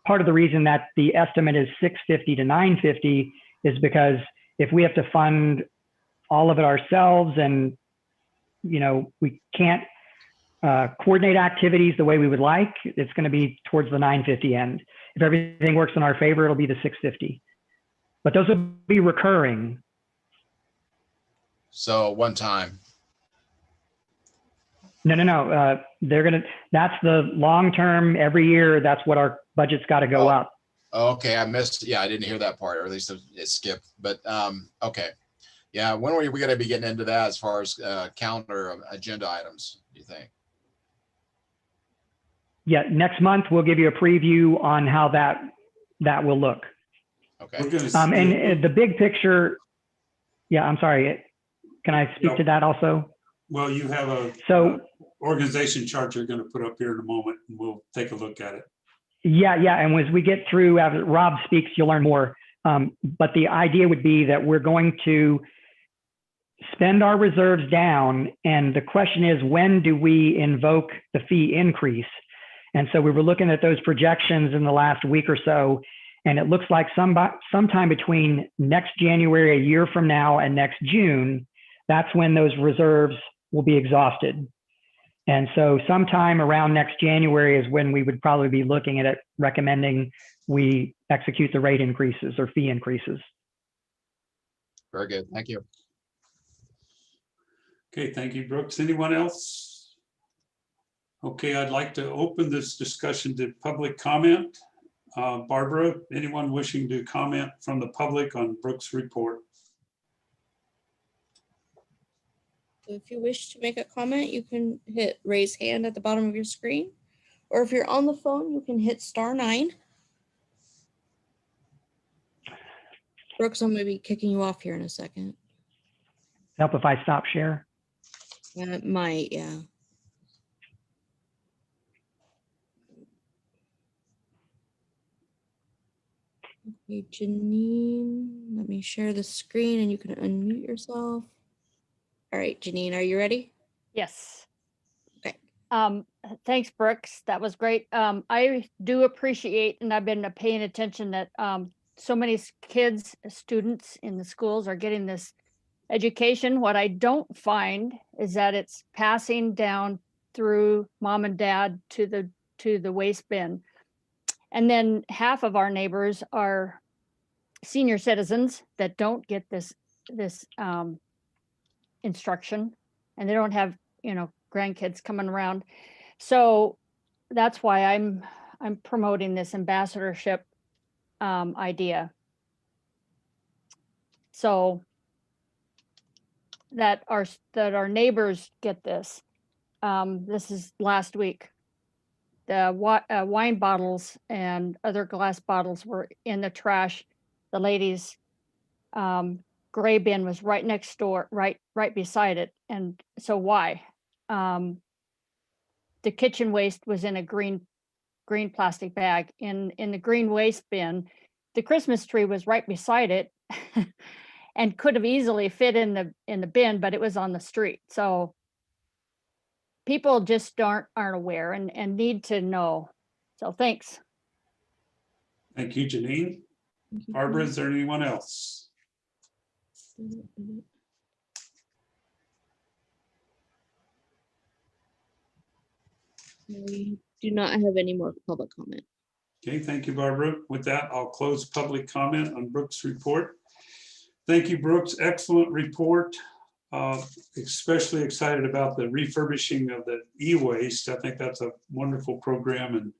part of the reason that the estimate is 650 to 950 is because if we have to fund all of it ourselves and, we can't coordinate activities the way we would like, it's going to be towards the 950 end. If everything works in our favor, it'll be the 650. But those will be recurring. So one time. No. That's the long term. Every year, that's what our budget's got to go up. Okay, I missed. Yeah, I didn't hear that part, or at least it skipped. But okay, yeah. When are we going to be getting into that as far as calendar agenda items, do you think? Yeah, next month we'll give you a preview on how that will look. Okay. And the big picture. Yeah, I'm sorry. Can I speak to that also? Well, you have a organization chart you're going to put up here in a moment, and we'll take a look at it. Yeah. And as we get through, as Rob speaks, you'll learn more. But the idea would be that we're going to spend our reserves down. And the question is, when do we invoke the fee increase? And so we were looking at those projections in the last week or so, and it looks like sometime between next January, a year from now, and next June, that's when those reserves will be exhausted. And so sometime around next January is when we would probably be looking at it, recommending we execute the rate increases or fee increases. Very good. Thank you. Okay, thank you, Brooks. Anyone else? Okay, I'd like to open this discussion to public comment. Barbara, anyone wishing to comment from the public on Brooks' report? If you wish to make a comment, you can hit raise hand at the bottom of your screen, or if you're on the phone, you can hit *9. Brooks, I'm going to be kicking you off here in a second. Help if I stop share? It might, yeah. Okay, Janine, let me share the screen and you can unmute yourself. All right, Janine, are you ready? Yes. Okay. Thanks, Brooks. That was great. I do appreciate, and I've been paying attention that so many kids, students in the schools are getting this education. What I don't find is that it's passing down through mom and dad to the waste bin. And then half of our neighbors are senior citizens that don't get this instruction, and they don't have grandkids coming around. So that's why I'm promoting this ambassadorship idea, so that our neighbors get this. This is last week. The wine bottles and other glass bottles were in the trash. The lady's gray bin was right next door, right beside it. And so why? The kitchen waste was in a green plastic bag. In the green waste bin, the Christmas tree was right beside it and could have easily fit in the bin, but it was on the street. So people just aren't aware and need to know. So thanks. Thank you, Janine. Barbara, is there anyone else? We do not have any more public comment. Okay, thank you, Barbara. With that, I'll close public comment on Brooks' report. Thank you, Brooks. Excellent report. Especially excited about the refurbishing of the e-waste. I think that's a wonderful program, and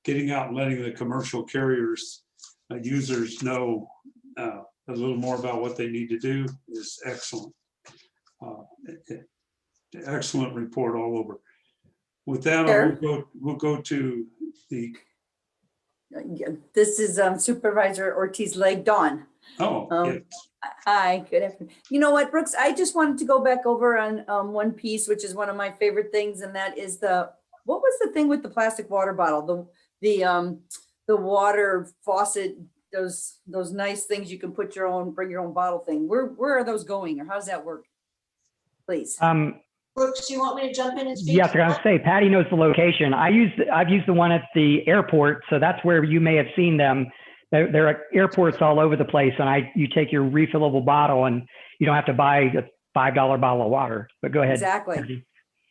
getting out and letting the commercial carriers users know a little more about what they need to do is excellent. Excellent report all over. With that, we'll go to the. This is Supervisor Ortiz Leg Dawn. Oh, yes. Hi, good afternoon. You know what, Brooks, I just wanted to go back over on one piece, which is one of my favorite things, and that is what was the thing with the plastic water bottle? The water faucet, those nice things you can put bring your own bottle thing. Where are those going, or how does that work? Please. Brooks, do you want me to jump in and speak? Yes, I was going to say, Patty knows the location. I've used the one at the airport, so that's where you may have seen them. There are airports all over the place, and you take your refillable bottle, and you don't have to buy a $5 bottle of water. But go ahead. Exactly. Patty.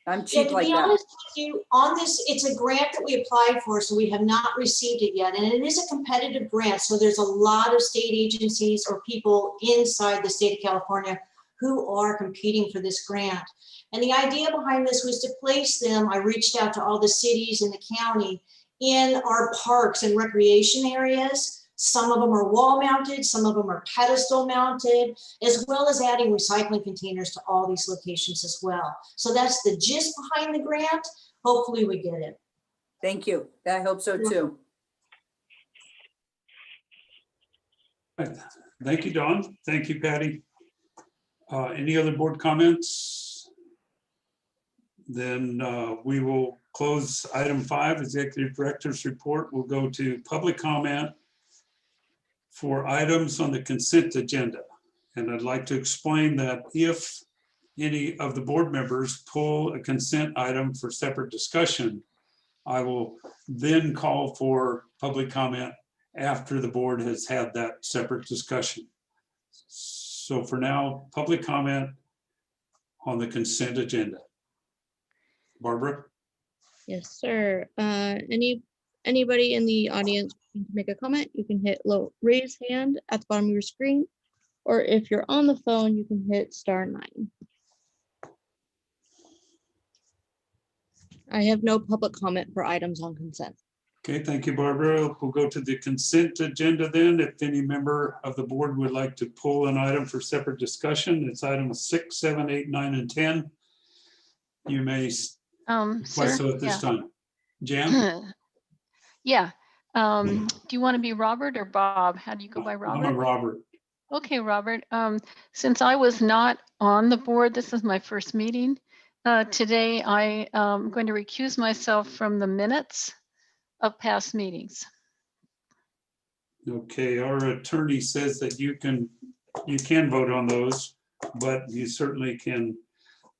I'm cheap to like be that. honest with you, on this, it's a grant that we applied for, so we have not received it yet. And it is a competitive grant, so there's a lot of state agencies or people inside the state of California who are competing for this grant. And the idea behind this was to place them, I reached out to all the cities in the county in our parks and recreation areas. Some of them are wall mounted, some of them are pedestal mounted, as well as adding recycling containers to all these locations as well. So that's the gist behind the grant. Hopefully we get it. Thank you. I hope so too. Thank you, Dawn. Thank you, Patty. Any other board comments? Then we will close item 5, Executive Director's Report. We'll go to public comment for items on the consent agenda. And I'd like to explain that if any of the board members pull a consent item for separate discussion, I will then call for public comment after the board has had that separate discussion. So for now, public comment on the consent agenda. Barbara? Yes, sir. Anybody in the audience can make a comment, you can hit raise hand at the bottom of your screen, or if you're on the phone, you can hit *9. I have no public comment for items on consent. Okay, thank you, Barbara. We'll go to the consent agenda then. If any member of the board would like to pull an item for separate discussion, it's items 6, 7, 8, 9, and 10. You may request so at this time. Jan? Yeah. Do you want to be Robert or Bob? How do you go by Robert? I'm a Robert. Okay, Robert. Since I was not on the board, this is my first meeting. Today, I am going to recuse myself from the minutes of past meetings. Okay, our attorney says that you can vote on those, but you certainly can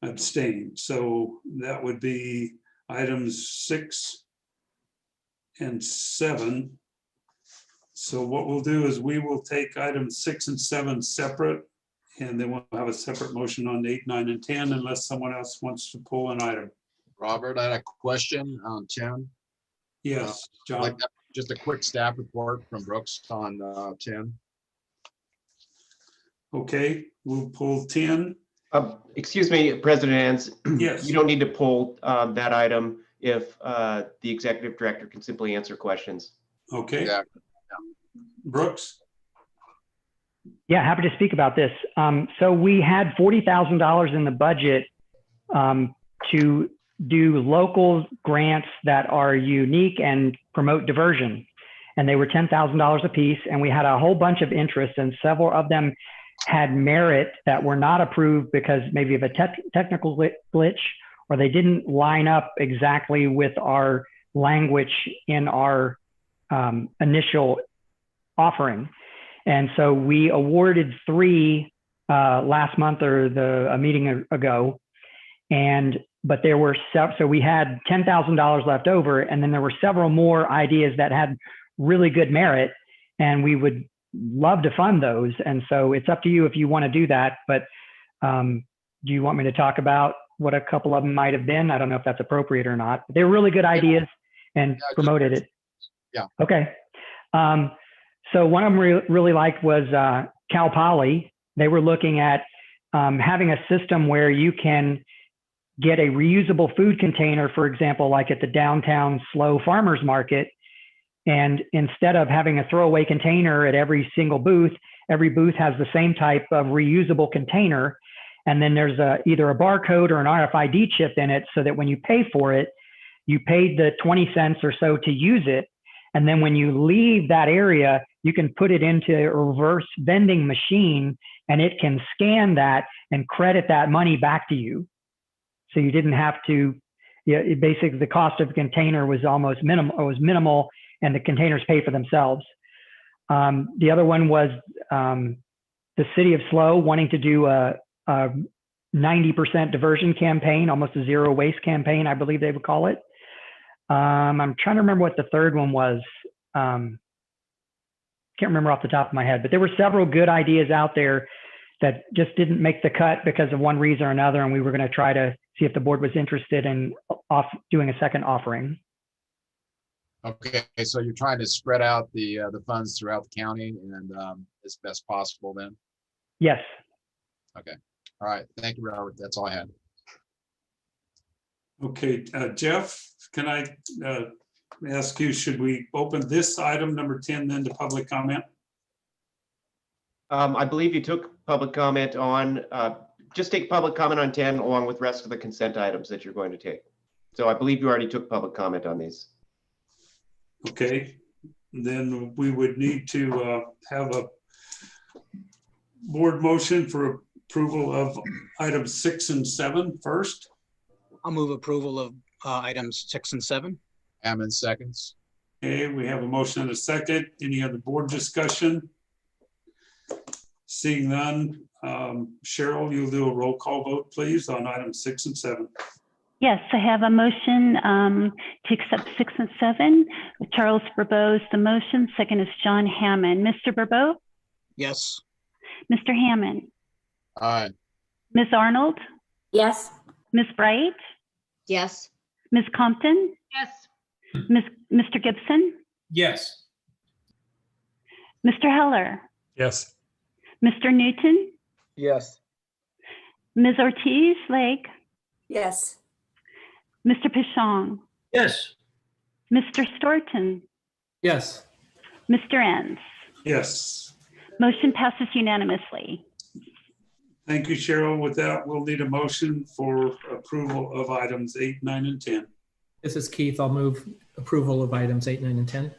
abstain. So that would be items 6 and 7. So what we'll do is we will take items 6 and 7 separate, and then we'll have a separate motion on 8, 9, and 10 unless someone else wants to pull an item. Robert, I had a question on 10. Yes, John. Like just a quick staff report from Brooks on 10. Okay, we'll pull 10. Excuse me, President Ans. Yes. You don't need to pull that item if the executive director can simply answer questions. Okay. Yeah. Brooks? Yeah, happy to speak about this. So we had $40,000 in the budget to do local grants that are unique and promote diversion. And they were $10,000 a piece. And we had a whole bunch of interest, and several of them had merit that were not approved because maybe of a technical glitch, or they didn't line up exactly with our language in our initial offering. And so we awarded 3 last month or a meeting ago. But there were, so we had $10,000 left over, and then there were several more ideas that had really good merit, and we would love to fund those. And so it's up to you if you want to do that. But do you want me to talk about what a couple of them might have been? I don't know if that's appropriate or not. They're really good ideas and promoted it. Yeah. Okay. So one of them really liked was Cal Poly. They were looking at having a system where you can get a reusable food container, for example, like at the downtown Slow Farmers Market. And instead of having a throwaway container at every single booth, every booth has the same type of reusable container. And then there's either a barcode or an RFID chip in it, so that when you pay for it, you paid the 20 cents or so to use it. And then when you leave that area, you can put it into a reverse vending machine, and it can scan that and credit that money back to you. So you didn't have to, basically the cost of the container was almost minimal, and the containers pay for themselves. The other one was the city of SLO wanting to do a 90% diversion campaign, almost a zero waste campaign, I believe they would call it. I'm trying to remember what the third one was. Can't remember off the top of my head, but there were several good ideas out there that just didn't make the cut because of one reason or another, and we were going to try to see if the board was interested in doing a second offering. Okay, so you're trying to spread out the funds throughout the county and as best possible then? Yes. Okay. All right. Thank you, Robert. That's all I had. Okay, Jeff, can I ask you, should we open this item number 10 then to public comment? I believe you took public comment on, just take public comment on 10 along with the rest of the consent items that you're going to take. So I believe you already took public comment on these. Okay, then we would need to have a board motion for approval of items 6 and 7 first. I'll move approval of items 6 and 7. Hammond seconds. Okay, we have a motion and a second. Any other board discussion? Seeing none, Cheryl, you'll do a roll call vote, please, on items 6 and 7. Yes, I have a motion to accept 6 and 7. Charles Bourbeau is the motion. Second is John Hammond. Mr. Bourbeau? Yes. Mr. Hammond? Aye. Ms. Arnold? Yes. Ms. Bright? Yes. Ms. Compton? Yes. Mr. Gibson? Yes. Mr. Heller? Yes. Mr. Newton? Yes. Ms. Ortiz-Lake? Yes. Mr. Pichon? Yes. Mr. Storton? Yes. Mr. Enns? Yes. Motion passes unanimously. Thank you, Cheryl. With that, we'll need a motion for approval of items 8, 9, and 10. This is Keith. I'll move approval of items 8, 9, and 10.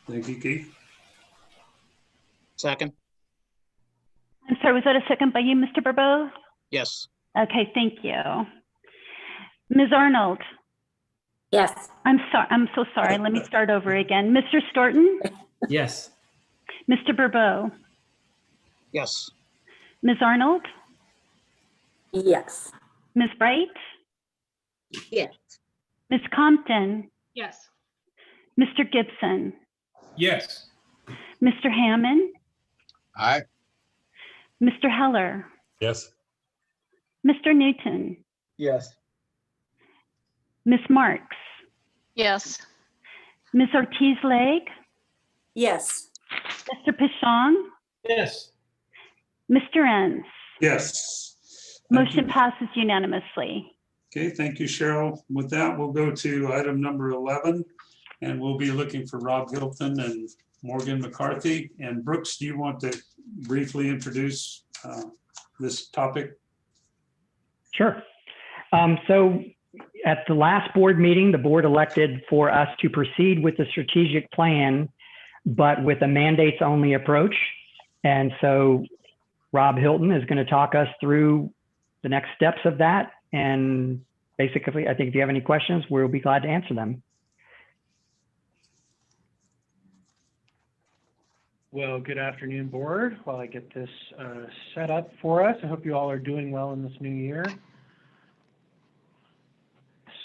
Thank you, Keith. Second. I'm sorry, was that a second by you, Mr. Bourbeau? Yes. Okay, thank you. Ms. Arnold? Yes. I'm sorry. I'm so sorry. Let me start over again. Mr. Storton? Yes. Mr. Bourbeau? Yes. Ms. Arnold? Yes. Ms. Bright? Yes. Ms. Compton? Yes. Mr. Gibson? Yes. Mr. Hammond? Aye. Mr. Heller? Yes. Mr. Newton? Yes. Ms. Marks? Yes. Ms. Ortiz-Lake? Yes. Mr. Pichon? Yes. Mr. Enns? Yes. Thank Motion you. passes unanimously. Okay, thank you, Cheryl. With that, we'll go to item number 11, and we'll be looking for Rob Hilton and Morgan McCarthy. And Brooks, do you want to briefly introduce this topic? Sure. So at the last board meeting, the board elected for us to proceed with the strategic plan, but with a mandates only approach. And so Rob Hilton is going to talk us through the next steps of that. And basically, I think if you have any questions, we'll be glad to answer them. Well, good afternoon, board. While I get this set up for us, I hope you all are doing well in this new year.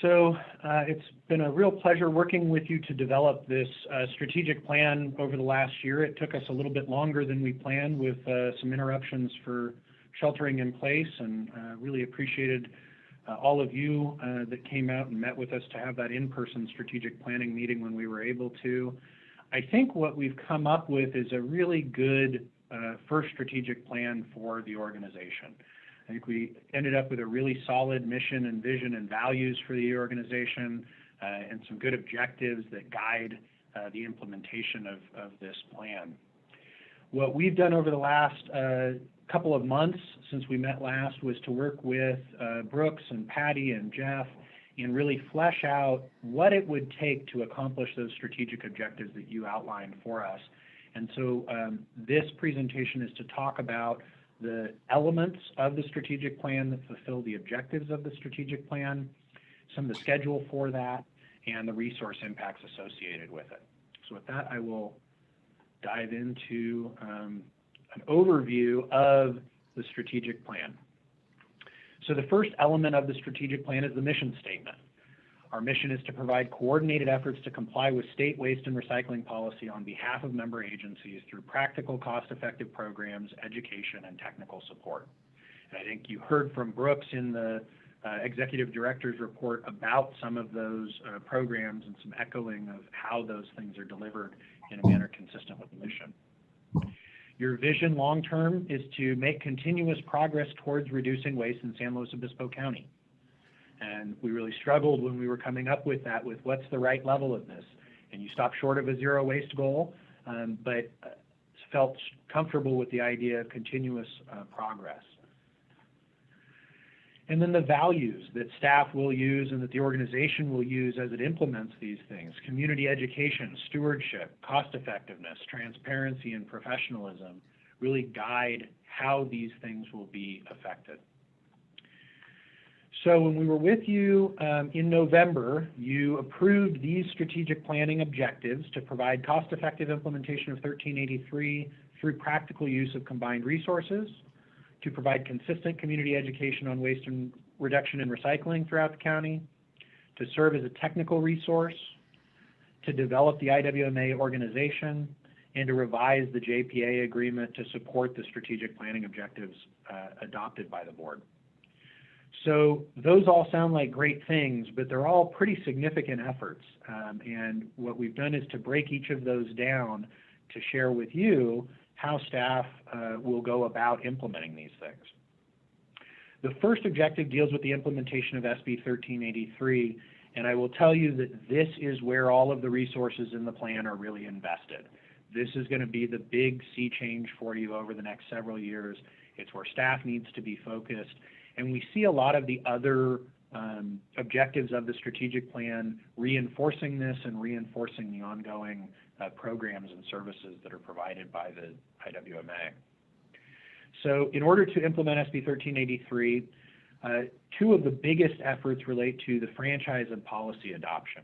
So it's been a real pleasure working with you to develop this strategic plan over the last year. It took us a little bit longer than we planned with some interruptions for sheltering in place, and really appreciated all of you that came out and met with us to have that in-person strategic planning meeting when we were able to. I think what we've come up with is a really good first strategic plan for the organization. I think we ended up with a really solid mission and vision and values for the organization and some good objectives that guide the implementation of this plan. What we've done over the last couple of months since we met last was to work with Brooks and Patty and Jeff and really flesh out what it would take to accomplish those strategic objectives that you outlined for us. And so this presentation is to talk about the elements of the strategic plan that fulfill the objectives of the strategic plan, some of the schedule for that, and the resource impacts associated with it. So with that, I will dive into an overview of the strategic plan. So the first element of the strategic plan is the mission statement. Our mission is to provide coordinated efforts to comply with state waste and recycling policy on behalf of member agencies through practical, cost-effective programs, education, and technical support. And I think you heard from Brooks in the executive director's report about some of those programs and some echoing of how those things are delivered in a manner consistent with the mission. Your vision long-term is to make continuous progress towards reducing waste in San Luis Obispo County. And we really struggled when we were coming up with that, with what's the right level of this. And you stop short of a zero waste goal, but felt comfortable with the idea of continuous progress. And then the values that staff will use and that the organization will use as it implements these things: community education, stewardship, cost effectiveness, transparency, and professionalism really guide how these things will be affected. So when we were with you in November, you approved these strategic planning objectives to provide cost-effective implementation of 1383 through practical use of combined resources, to provide consistent community education on waste and reduction and recycling throughout the county, to serve as a technical resource, to develop the IWMA organization, and to revise the JPA agreement to support the strategic planning objectives adopted by the board. So those all sound like great things, but they're all pretty significant efforts. And what we've done is to break each of those down to share with you how staff will go about implementing these things. The first objective deals with the implementation of SB 1383, and I will tell you that this is where all of the resources in the plan are really invested. This is going to be the big sea change for you over the next several years. It's where staff needs to be focused, and we see a lot of the other objectives of the strategic plan reinforcing this and reinforcing the ongoing programs and services that are provided by the IWMA. So in order to implement SB 1383, two of the biggest efforts relate to the franchise and policy adoption.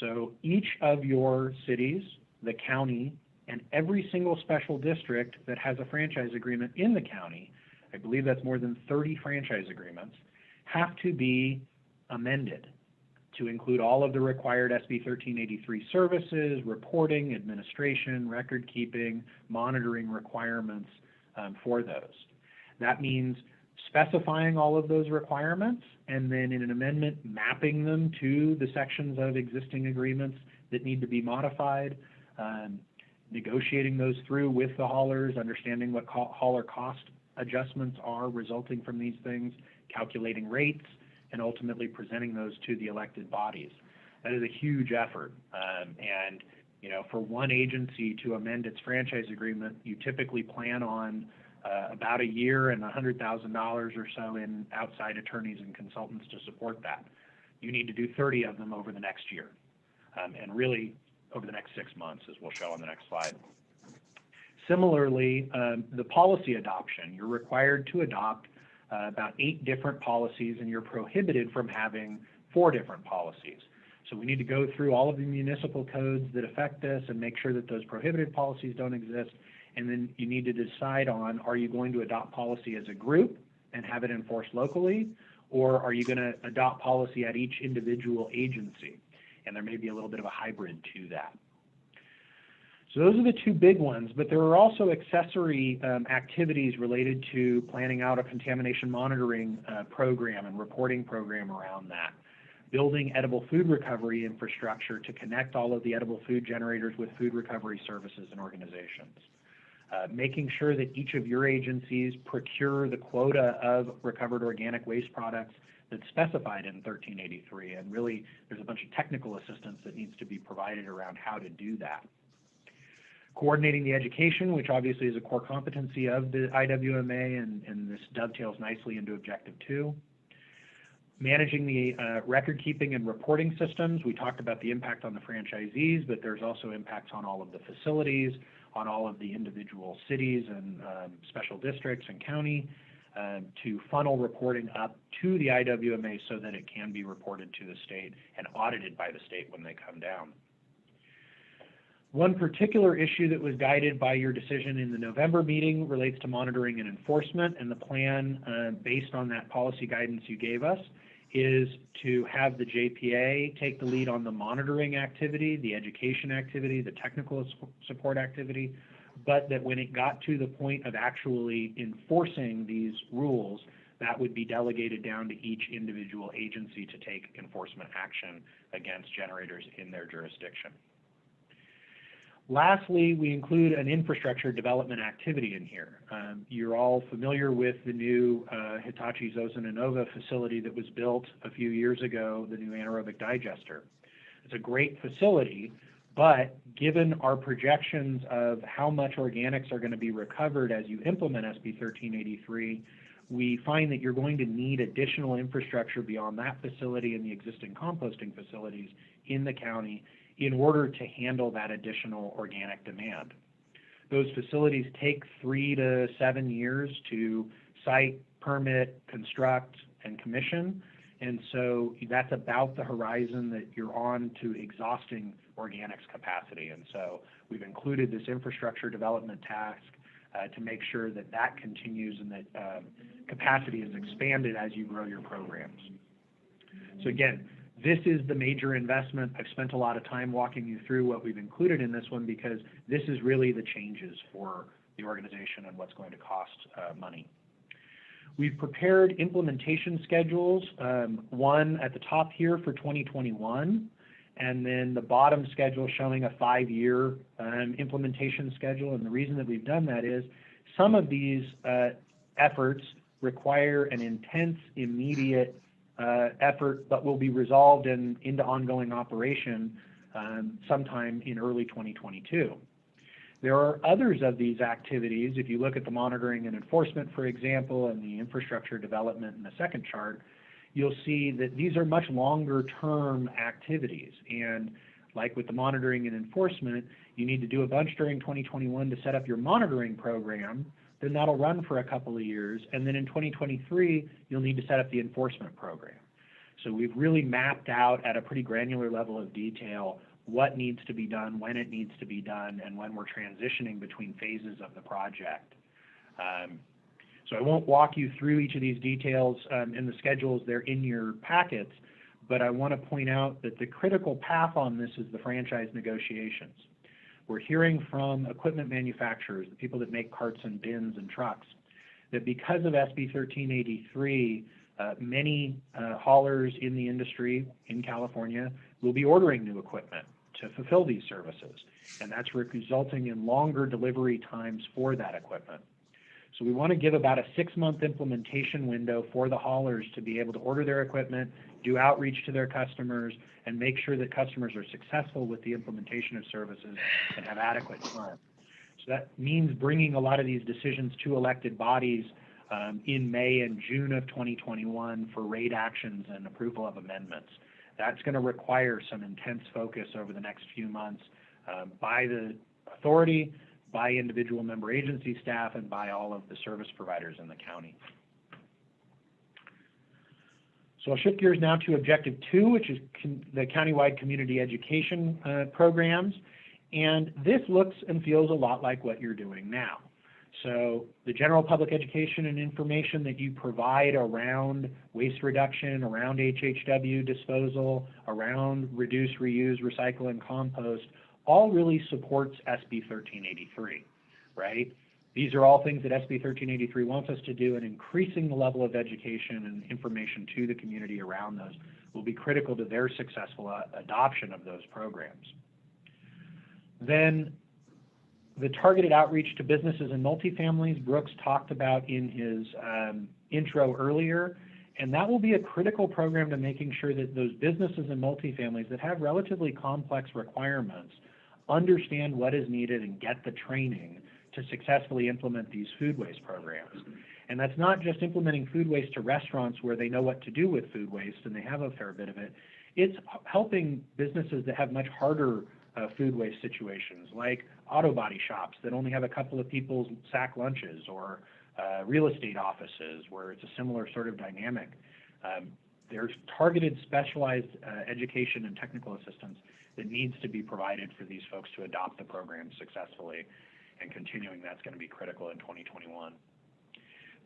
So each of your cities, the county, and every single special district that has a franchise agreement in the county, I believe that's more than 30 franchise agreements, have to be amended to include all of the required SB 1383 services, reporting, administration, record keeping, monitoring requirements for those. That means specifying all of those requirements and then in an amendment mapping them to the sections of existing agreements that need to be modified, negotiating those through with the haulers, understanding what hauler cost adjustments are resulting from these things, calculating rates, and ultimately presenting those to the elected bodies. That is a huge effort. And you know, for one agency to amend its franchise agreement, you typically plan on about a year and $100,000 or so in outside attorneys and consultants to support that. You need to do 30 of them over the next year, and really over the next 6 months, as we'll show on the next slide. Similarly, the policy adoption, you're required to adopt about 8 different policies, and you're prohibited from having 4 different policies. So we need to go through all of the municipal codes that affect this and make sure that those prohibited policies don't exist. And then you need to decide on, are you going to adopt policy as a group and have it enforced locally, or are you going to adopt policy at each individual agency? And there may be a little bit of a hybrid to that. So those are the 2 big ones, but there are also accessory activities related to planning out a contamination monitoring program and reporting program around that. Building edible food recovery infrastructure to connect all of the edible food generators with food recovery services and organizations. Making sure that each of your agencies procure the quota of recovered organic waste products that's specified in 1383. And really, there's a bunch of technical assistance that needs to be provided around how to do that. Coordinating the education, which obviously is a core competency of the IWMA, and this dovetails nicely into Objective 2. Managing the record keeping and reporting systems. We talked about the impact on the franchisees, but there's also impacts on all of the facilities, on all of the individual cities and special districts and county, to funnel reporting up to the IWMA so that it can be reported to the state and audited by the state when they come down. One particular issue that was guided by your decision in the November meeting relates to monitoring and enforcement, and the plan based on that policy guidance you gave us is to have the JPA take the lead on the monitoring activity, the education activity, the technical support activity, but that when it got to the point of actually enforcing these rules, that would be delegated down to each individual agency to take enforcement action against generators in their jurisdiction. Lastly, we include an infrastructure development activity in here. You're all familiar with the new Hitachi Zosen Inova facility that was built a few years ago, the new anaerobic digester. It's a great facility, but given our projections of how much organics are going to be recovered as you implement SB 1383, we find that you're going to need additional infrastructure beyond that facility and the existing composting facilities in the county in order to handle that additional organic demand. Those facilities take 3 to 7 years to site, permit, construct, and commission. And so that's about the horizon that you're on to exhausting organics capacity. And so we've included this infrastructure development task to make sure that that continues and that capacity is expanded as you grow your programs. So again, this is the major investment. I've spent a lot of time walking you through what we've included in this one because this is really the changes for the organization and what's going to cost money. We've prepared implementation schedules, one at the top here for 2021, and then the bottom schedule showing a 5-year implementation schedule. And the reason that we've done that is some of these efforts require an intense, immediate effort, but will be resolved into ongoing operation sometime in early 2022. There are others of these activities. If you look at the monitoring and enforcement, for example, and the infrastructure development in the second chart, you'll see that these are much longer term activities. And like with the monitoring and enforcement, you need to do a bunch during 2021 to set up your monitoring program. Then that'll run for a couple of years. And then in 2023, you'll need to set up the enforcement program. So we've really mapped out at a pretty granular level of detail what needs to be done, when it needs to be done, and when we're transitioning between phases of the project. So I won't walk you through each of these details in the schedules. They're in your packets, but I want to point out that the critical path on this is the franchise negotiations. We're hearing from equipment manufacturers, the people that make carts and bins and trucks, that because of SB 1383, many haulers in the industry in California will be ordering new equipment to fulfill these services. And that's resulting in longer delivery times for that equipment. So we want to give about a 6-month implementation window for the haulers to be able to order their equipment, do outreach to their customers, and make sure that customers are successful with the implementation of services and have adequate time. So that means bringing a lot of these decisions to elected bodies in May and June of 2021 for rate actions and approval of amendments. That's going to require some intense focus over the next few months by the authority, by individual member agency staff, and by all of the service providers in the county. So I'll shift gears now to Objective 2, which is the countywide community education programs. And this looks and feels a lot like what you're doing now. So the general public education and information that you provide around waste reduction, around HHW disposal, around reduce, reuse, recycle, and compost all really supports SB 1383, right? These are all things that SB 1383 wants us to do, and increasing the level of education and information to the community around those will be critical to their successful adoption of those programs. Then the targeted outreach to businesses and multifamilies, Brooks talked about in his intro earlier, and that will be a critical program to making sure that those businesses and multifamilies that have relatively complex requirements understand what is needed and get the training to successfully implement these food waste programs. And that's not just implementing food waste to restaurants where they know what to do with food waste and they have a fair bit of it. It's helping businesses that have much harder food waste situations, like auto body shops that only have a couple of people's sack lunches, or real estate offices where it's a similar sort of dynamic. There's targeted specialized education and technical assistance that needs to be provided for these folks to adopt the program successfully, and continuing that's going to be critical in 2021.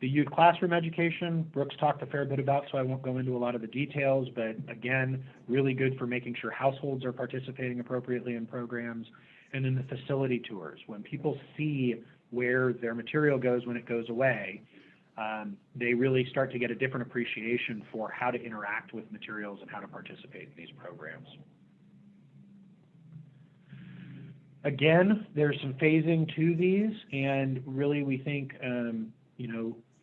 The youth classroom education, Brooks talked a fair bit about, so I won't go into a lot of the details, but again, really good for making sure households are participating appropriately in programs. And then the facility tours, when people see where their material goes when it goes away, they really start to get a different appreciation for how to interact with materials and how to participate in these programs. Again, there's some phasing to these, and really we think,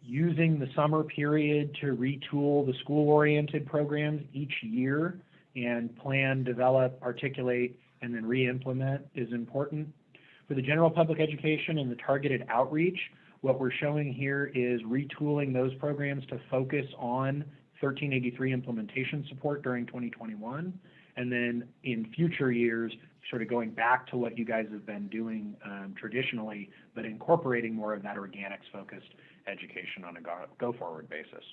using the summer period to retool the school-oriented programs each year and plan, develop, articulate, and then re-implement is important. For the general public education and the targeted outreach, what we're showing here is retooling those programs to focus on 1383 implementation support during 2021, and then in future years, sort of going back to what you guys have been doing traditionally, but incorporating more of that organics-focused education on a go-forward basis.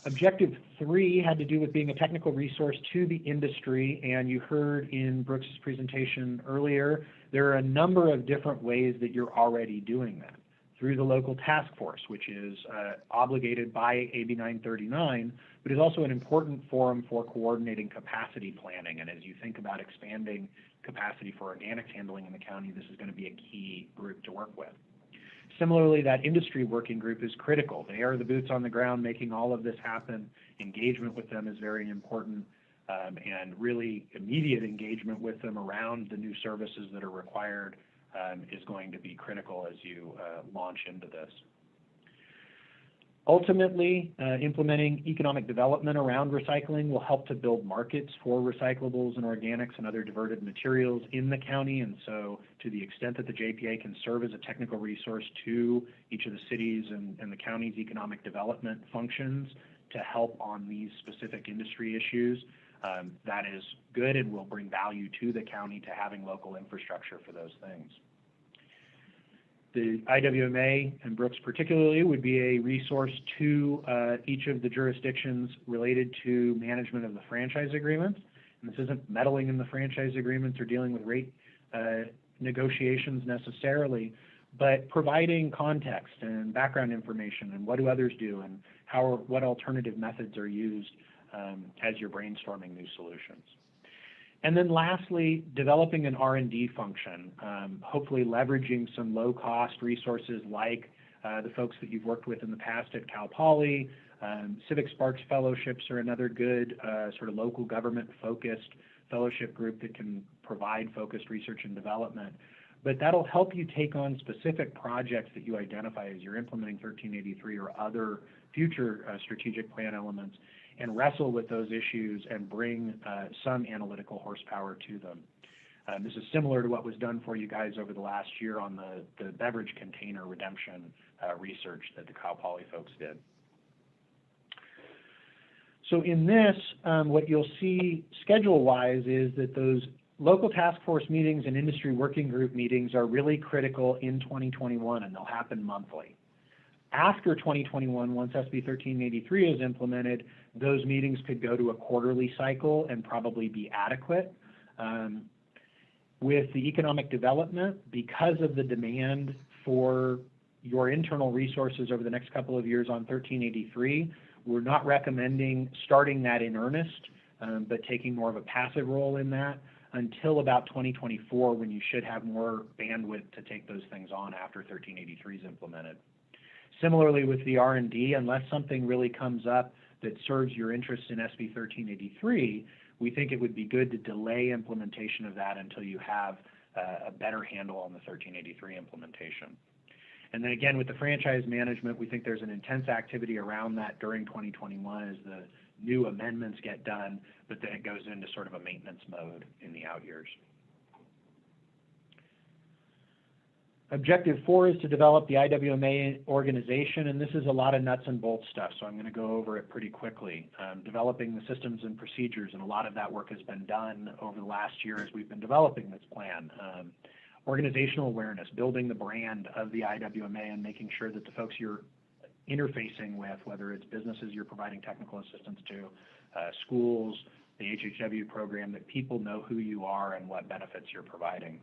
Objective 3 had to do with being a technical resource to the industry, and you heard in Brooks's presentation earlier, there are a number of different ways that you're already doing that. Through the local task force, which is obligated by AB 939, but is also an important forum for coordinating capacity planning. And as you think about expanding capacity for organics handling in the county, this is going to be a key group to work with. Similarly, that industry working group is critical. They are the boots on the ground making all of this happen. Engagement with them is very important, and really immediate engagement with them around the new services that are required is going to be critical as you launch into this. Ultimately, implementing economic development around recycling will help to build markets for recyclables and organics and other diverted materials in the county. And so to the extent that the JPA can serve as a technical resource to each of the cities and the county's economic development functions to help on these specific industry issues, that is good and will bring value to the county to having local infrastructure for those things. The IWMA, and Brooks particularly, would be a resource to each of the jurisdictions related to management of the franchise agreements. And this isn't meddling in the franchise agreements or dealing with rate negotiations necessarily, but providing context and background information and what do others do and what alternative methods are used as you're brainstorming new solutions. And then lastly, developing an R&D function, hopefully leveraging some low-cost resources like the folks that you've worked with in the past at Cal Poly. Civic Sparks Fellowships are another good sort of local government-focused fellowship group that can provide focused research and development. But that'll help you take on specific projects that you identify as you're implementing 1383 or other future strategic plan elements, and wrestle with those issues and bring some analytical horsepower to them. This is similar to what was done for you guys over the last year on the beverage container redemption research that the Cal Poly folks did. So in this, what you'll see schedule-wise is that those local task force meetings and industry working group meetings are really critical in 2021, and they'll happen monthly. After 2021, once SB 1383 is implemented, those meetings could go to a quarterly cycle and probably be adequate. With the economic development, because of the demand for your internal resources over the next couple of years on 1383, we're not recommending starting that in earnest, but taking more of a passive role in that until about 2024, when you should have more bandwidth to take those things on after 1383 is implemented. Similarly with the R&D, unless something really comes up that serves your interest in SB 1383, we think it would be good to delay implementation of that until you have a better handle on the 1383 implementation. And then again, with the franchise management, we think there's an intense activity around that during 2021 as the new amendments get done, but then it goes into sort of a maintenance mode in the out years. Objective 4 is to develop the IWMA organization, and this is a lot of nuts and bolts stuff, so I'm going to go over it pretty quickly. Developing the systems and procedures, and a lot of that work has been done over the last year as we've been developing this plan. Organizational awareness, building the brand of the IWMA and making sure that the folks you're interfacing with, whether it's businesses you're providing technical assistance to, schools, the HHW program, that people know who you are and what benefits you're providing.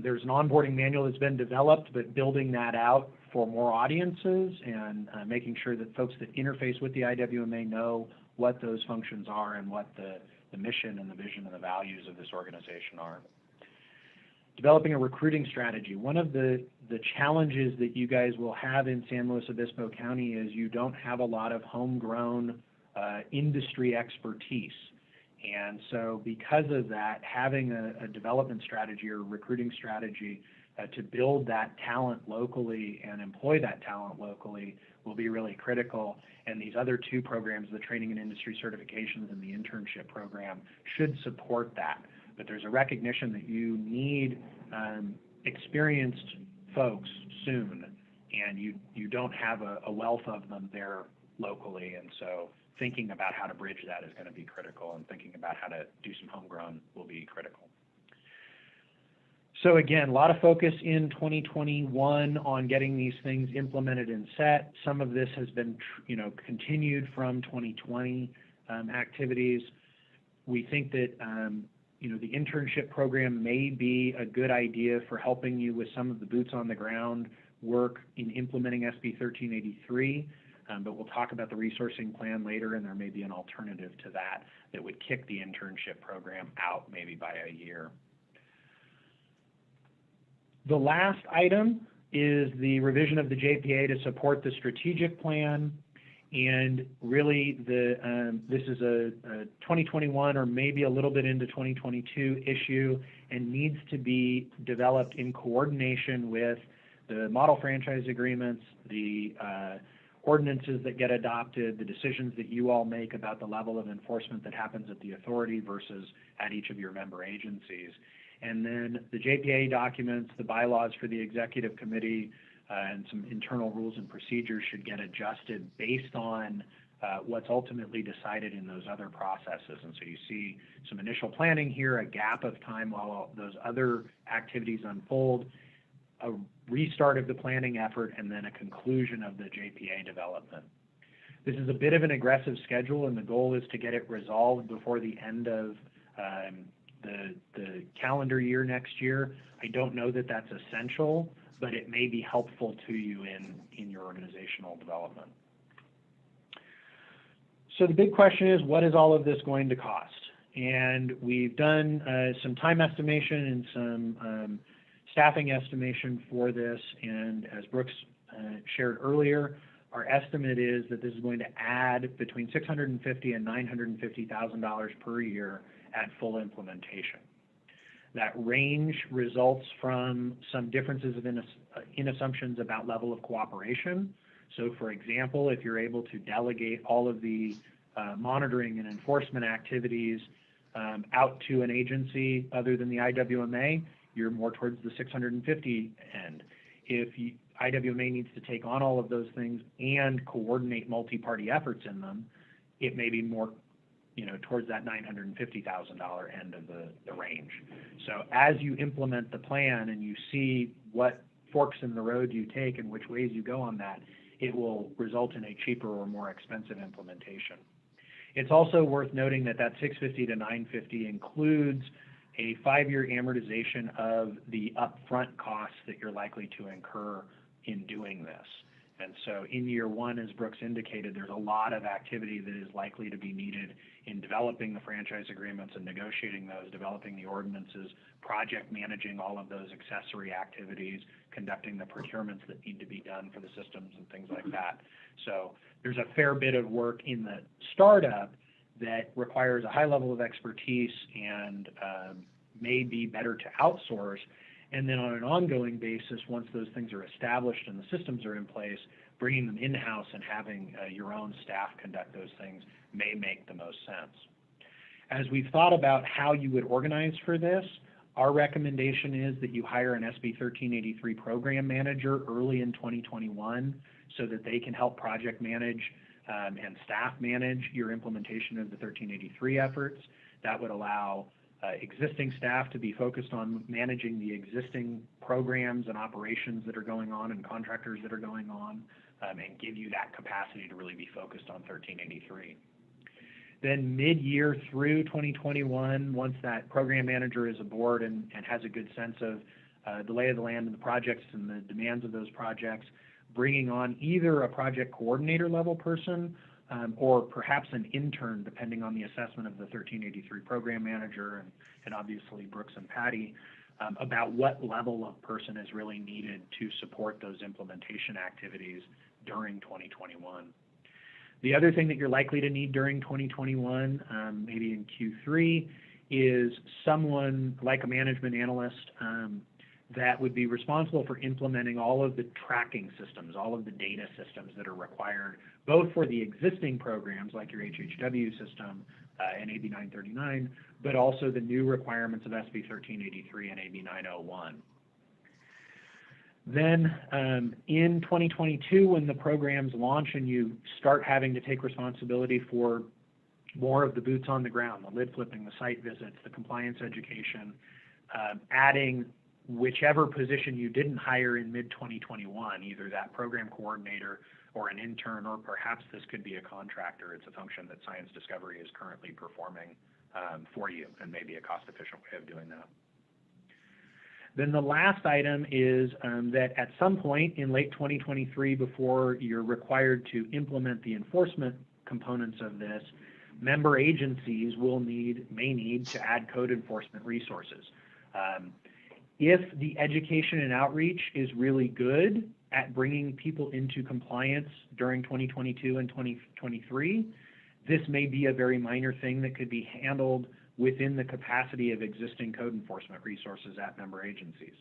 There's an onboarding manual that's been developed, but building that out for more audiences and making sure that folks that interface with the IWMA know what those functions are and what the mission and the vision and the values of this organization are. Developing a recruiting strategy. One of the challenges that you guys will have in San Luis Obispo County is you don't have a lot of homegrown industry expertise. And so because of that, having a development strategy or recruiting strategy to build that talent locally and employ that talent locally will be really critical. And these other two programs, the training and industry certifications and the internship program, should support that. But there's a recognition that you need experienced folks soon, and you don't have a wealth of them there locally. And so thinking about how to bridge that is going to be critical, and thinking about how to do some homegrown will be critical. So again, a lot of focus in 2021 on getting these things implemented and set. Some of this has been, continued from 2020 activities. We think that, the internship program may be a good idea for helping you with some of the boots on the ground work in implementing SB 1383. But we'll talk about the resourcing plan later, and there may be an alternative to that that would kick the internship program out maybe by a year. The last item is the revision of the JPA to support the strategic plan. And really, this is a 2021 or maybe a little bit into 2022 issue, and needs to be developed in coordination with the model franchise agreements, the ordinances that get adopted, the decisions that you all make about the level of enforcement that happens at the authority versus at each of your member agencies. And then the JPA documents, the bylaws for the executive committee, and some internal rules and procedures should get adjusted based on what's ultimately decided in those other processes. And so you see some initial planning here, a gap of time while those other activities unfold, a restart of the planning effort, and then a conclusion of the JPA development. This is a bit of an aggressive schedule, and the goal is to get it resolved before the end of the calendar year next year. I don't know that that's essential, but it may be helpful to you in your organizational development. So the big question is, what is all of this going to cost? And we've done some time estimation and some staffing estimation for this, and as Brooks shared earlier, our estimate is that this is going to add between $650,000 and $950,000 per year at full implementation. That range results from some differences in assumptions about level of cooperation. So for example, if you're able to delegate all of the monitoring and enforcement activities out to an agency other than the IWMA, you're more towards the 650 end. If IWMA needs to take on all of those things and coordinate multi-party efforts in them, it may be more towards that $950,000 end of the range. So as you implement the plan and you see what forks in the road you take and which ways you go on that, it will result in a cheaper or more expensive implementation. It's also worth noting that that 650 to 950 includes a 5-year amortization of the upfront costs that you're likely to incur in doing this. And so in year one, as Brooks indicated, there's a lot of activity that is likely to be needed in developing the franchise agreements and negotiating those, developing the ordinances, project managing all of those accessory activities, conducting the procurements that need to be done for the systems and things like that. So there's a fair bit of work in the startup that requires a high level of expertise and may be better to outsource. And then on an ongoing basis, once those things are established and the systems are in place, bringing them in-house and having your own staff conduct those things may make the most sense. As we've thought about how you would organize for this, our recommendation is that you hire an SB 1383 program manager early in 2021 so that they can help project manage and staff manage your implementation of the 1383 efforts. That would allow existing staff to be focused on managing the existing programs and operations that are going on and contractors that are going on, and give you that capacity to really be focused on 1383. Then mid-year through 2021, once that program manager is aboard and has a good sense of the lay of the land and the projects and the demands of those projects, bringing on either a project coordinator level person or perhaps an intern, depending on the assessment of the 1383 program manager and obviously Brooks and Patty, about what level of person is really needed to support those implementation activities during 2021. The other thing that you're likely to need during 2021, maybe in Q3, is someone like a management analyst that would be responsible for implementing all of the tracking systems, all of the data systems that are required, both for the existing programs like your HHW system and AB 939, but also the new requirements of SB 1383 and AB 901. Then in 2022, when the programs launch and you start having to take responsibility for more of the boots on the ground, the lid flipping, the site visits, the compliance education, adding whichever position you didn't hire in mid-2021, either that program coordinator or an intern, or perhaps this could be a contractor. It's a function that Science Discovery is currently performing for you, and maybe a cost-efficient way of doing that. Then the last item is that at some point in late 2023, before you're required to implement the enforcement components of this, member agencies may need to add code enforcement resources. If the education and outreach is really good at bringing people into compliance during 2022 and 2023, this may be a very minor thing that could be handled within the capacity of existing code enforcement resources at member agencies.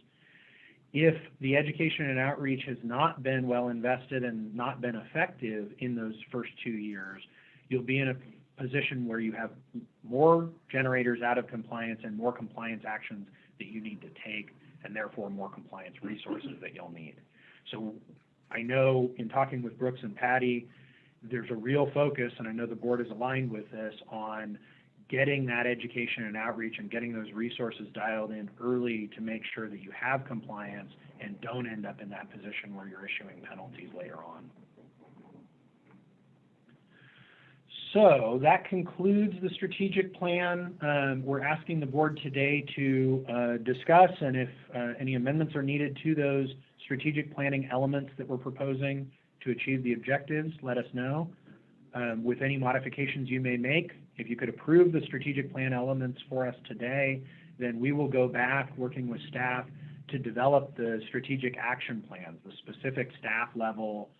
If the education and outreach has not been well invested and not been effective in those first 2 years, you'll be in a position where you have more generators out of compliance and more compliance actions that you need to take, and therefore more compliance resources that you'll need. So I know in talking with Brooks and Patty, there's a real focus, and I know the board is aligned with this, on getting that education and outreach and getting those resources dialed in early to make sure that you have compliance and don't end up in that position where you're issuing penalties later on. So that concludes the strategic plan. We're asking the board today to discuss, and if any amendments are needed to those strategic planning elements that we're proposing to achieve the objectives, let us know. With any modifications you may make, if you could approve the strategic plan elements for us today, then we will go back working with staff to develop the strategic action plans, the specific staff level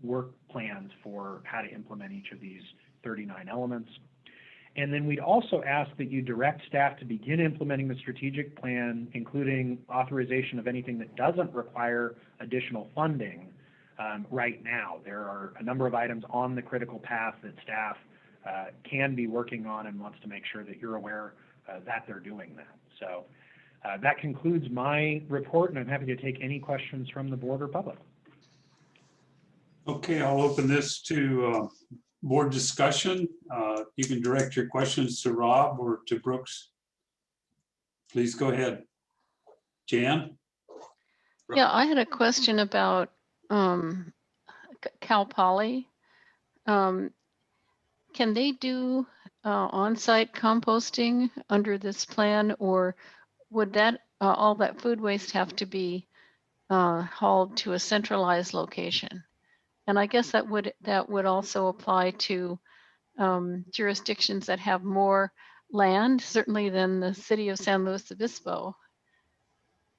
work plans for how to implement each of these 39 elements. And then we'd also ask that you direct staff to begin implementing the strategic plan, including authorization of anything that doesn't require additional funding right now. There are a number of items on the critical path that staff can be working on and wants to make sure that you're aware that they're doing that. So that concludes my report, and I'm happy to take any questions from the board or public. Okay, I'll open this to board discussion. You can direct your questions to Rob or to Brooks. Please go ahead. Jan? Yeah, I had a question about Cal Poly. Can they do on-site composting under this plan, or would that all that food waste have to be hauled to a centralized location? And I guess that would also apply to jurisdictions that have more land, certainly than the city of San Luis Obispo.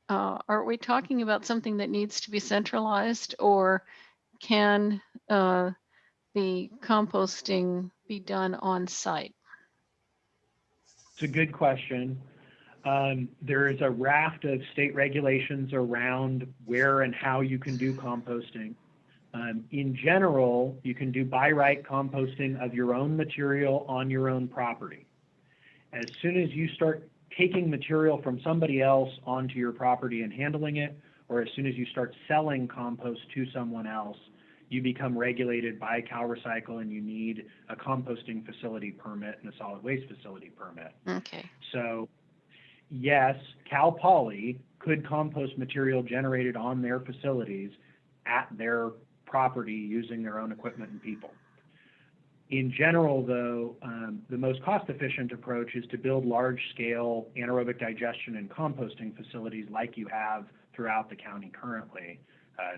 Are we talking about something that needs to be centralized, or can the composting be done on site? It's a good question. There is a raft of state regulations around where and how you can do composting. In general, you can do by right composting of your own material on your own property. As soon as you start taking material from somebody else onto your property and handling it, or as soon as you start selling compost to someone else, you become regulated by Cal Recycle and you need a composting facility permit and a solid waste facility permit. Okay. So yes, Cal Poly could compost material generated on their facilities at their property using their own equipment and people. In general, though, the most cost-efficient approach is to build large-scale anaerobic digestion and composting facilities like you have throughout the county currently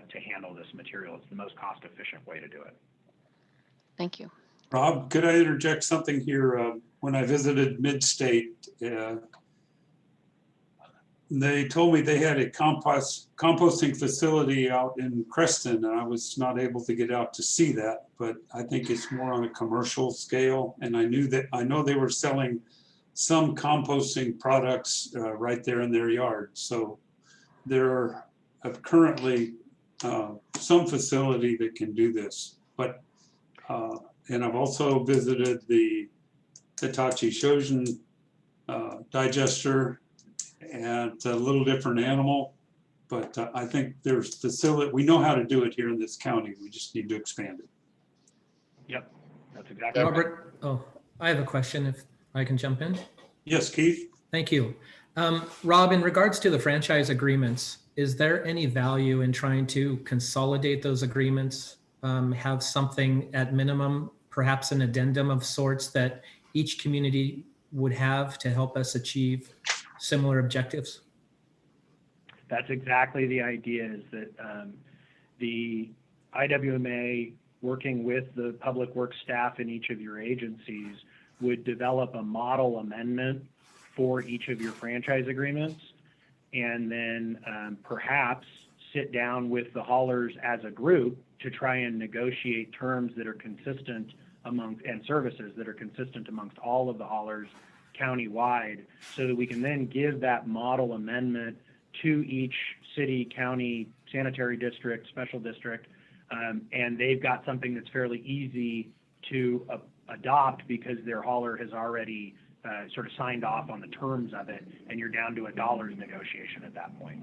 to handle this material. It's the most cost-efficient way to do it. Thank you. Rob, could I interject something here? When I visited Midstate, they told me they had a composting facility out in Creston, and I was not able to get out to see that, but I think it's more on a commercial scale. And I know they were selling some composting products right there in their yard. So there are currently some facility that can do this, but and I've also visited the Hitachi Shoshin digester, and it's a little different animal, but I think there's facility. We know how to do it here in this county. We just need to expand it. Yep, that's exactly right. Robert, oh, I have a question if I can jump in. Yes, Keith. Thank you. Rob, in regards to the franchise agreements, is there any value in trying to consolidate those agreements, have something at minimum, perhaps an addendum of sorts that each community would have to help us achieve similar objectives? That's exactly the idea, is that the IWMA, working with the public works staff in each of your agencies, would develop a model amendment for each of your franchise agreements, and then perhaps sit down with the haulers as a group to try and negotiate terms that are consistent and services that are consistent amongst all of the haulers countywide, so that we can then give that model amendment to each city, county, sanitary district, special district, and they've got something that's fairly easy to adopt because their hauler has already sort of signed off on the terms of it, and you're down to a dollars negotiation at that point.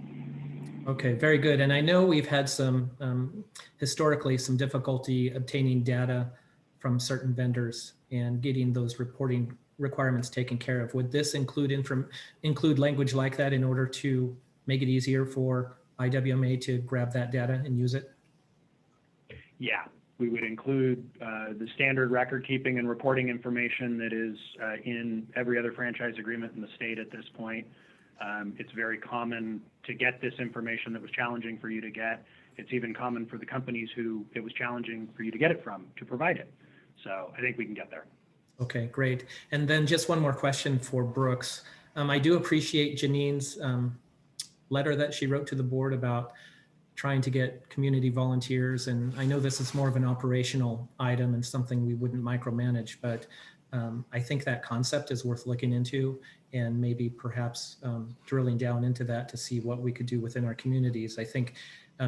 Okay, very good. And I know we've had some, historically, some difficulty obtaining data from certain vendors and getting those reporting requirements taken care of. Would this include language like that in order to make it easier for IWMA to grab that data and use it? Yeah, we would include the standard record keeping and reporting information that is in every other franchise agreement in the state at this point. It's very common to get this information that was challenging for you to get. It's even common for the companies who it was challenging for you to get it from to provide it. So I think we can get there. Okay, great. And then just one more question for Brooks. I do appreciate Janine's letter that she wrote to the board about trying to get community volunteers. And I know this is more of an operational item and something we wouldn't micromanage, but I think that concept is worth looking into, and maybe perhaps drilling down into that to see what we could do within our communities. I think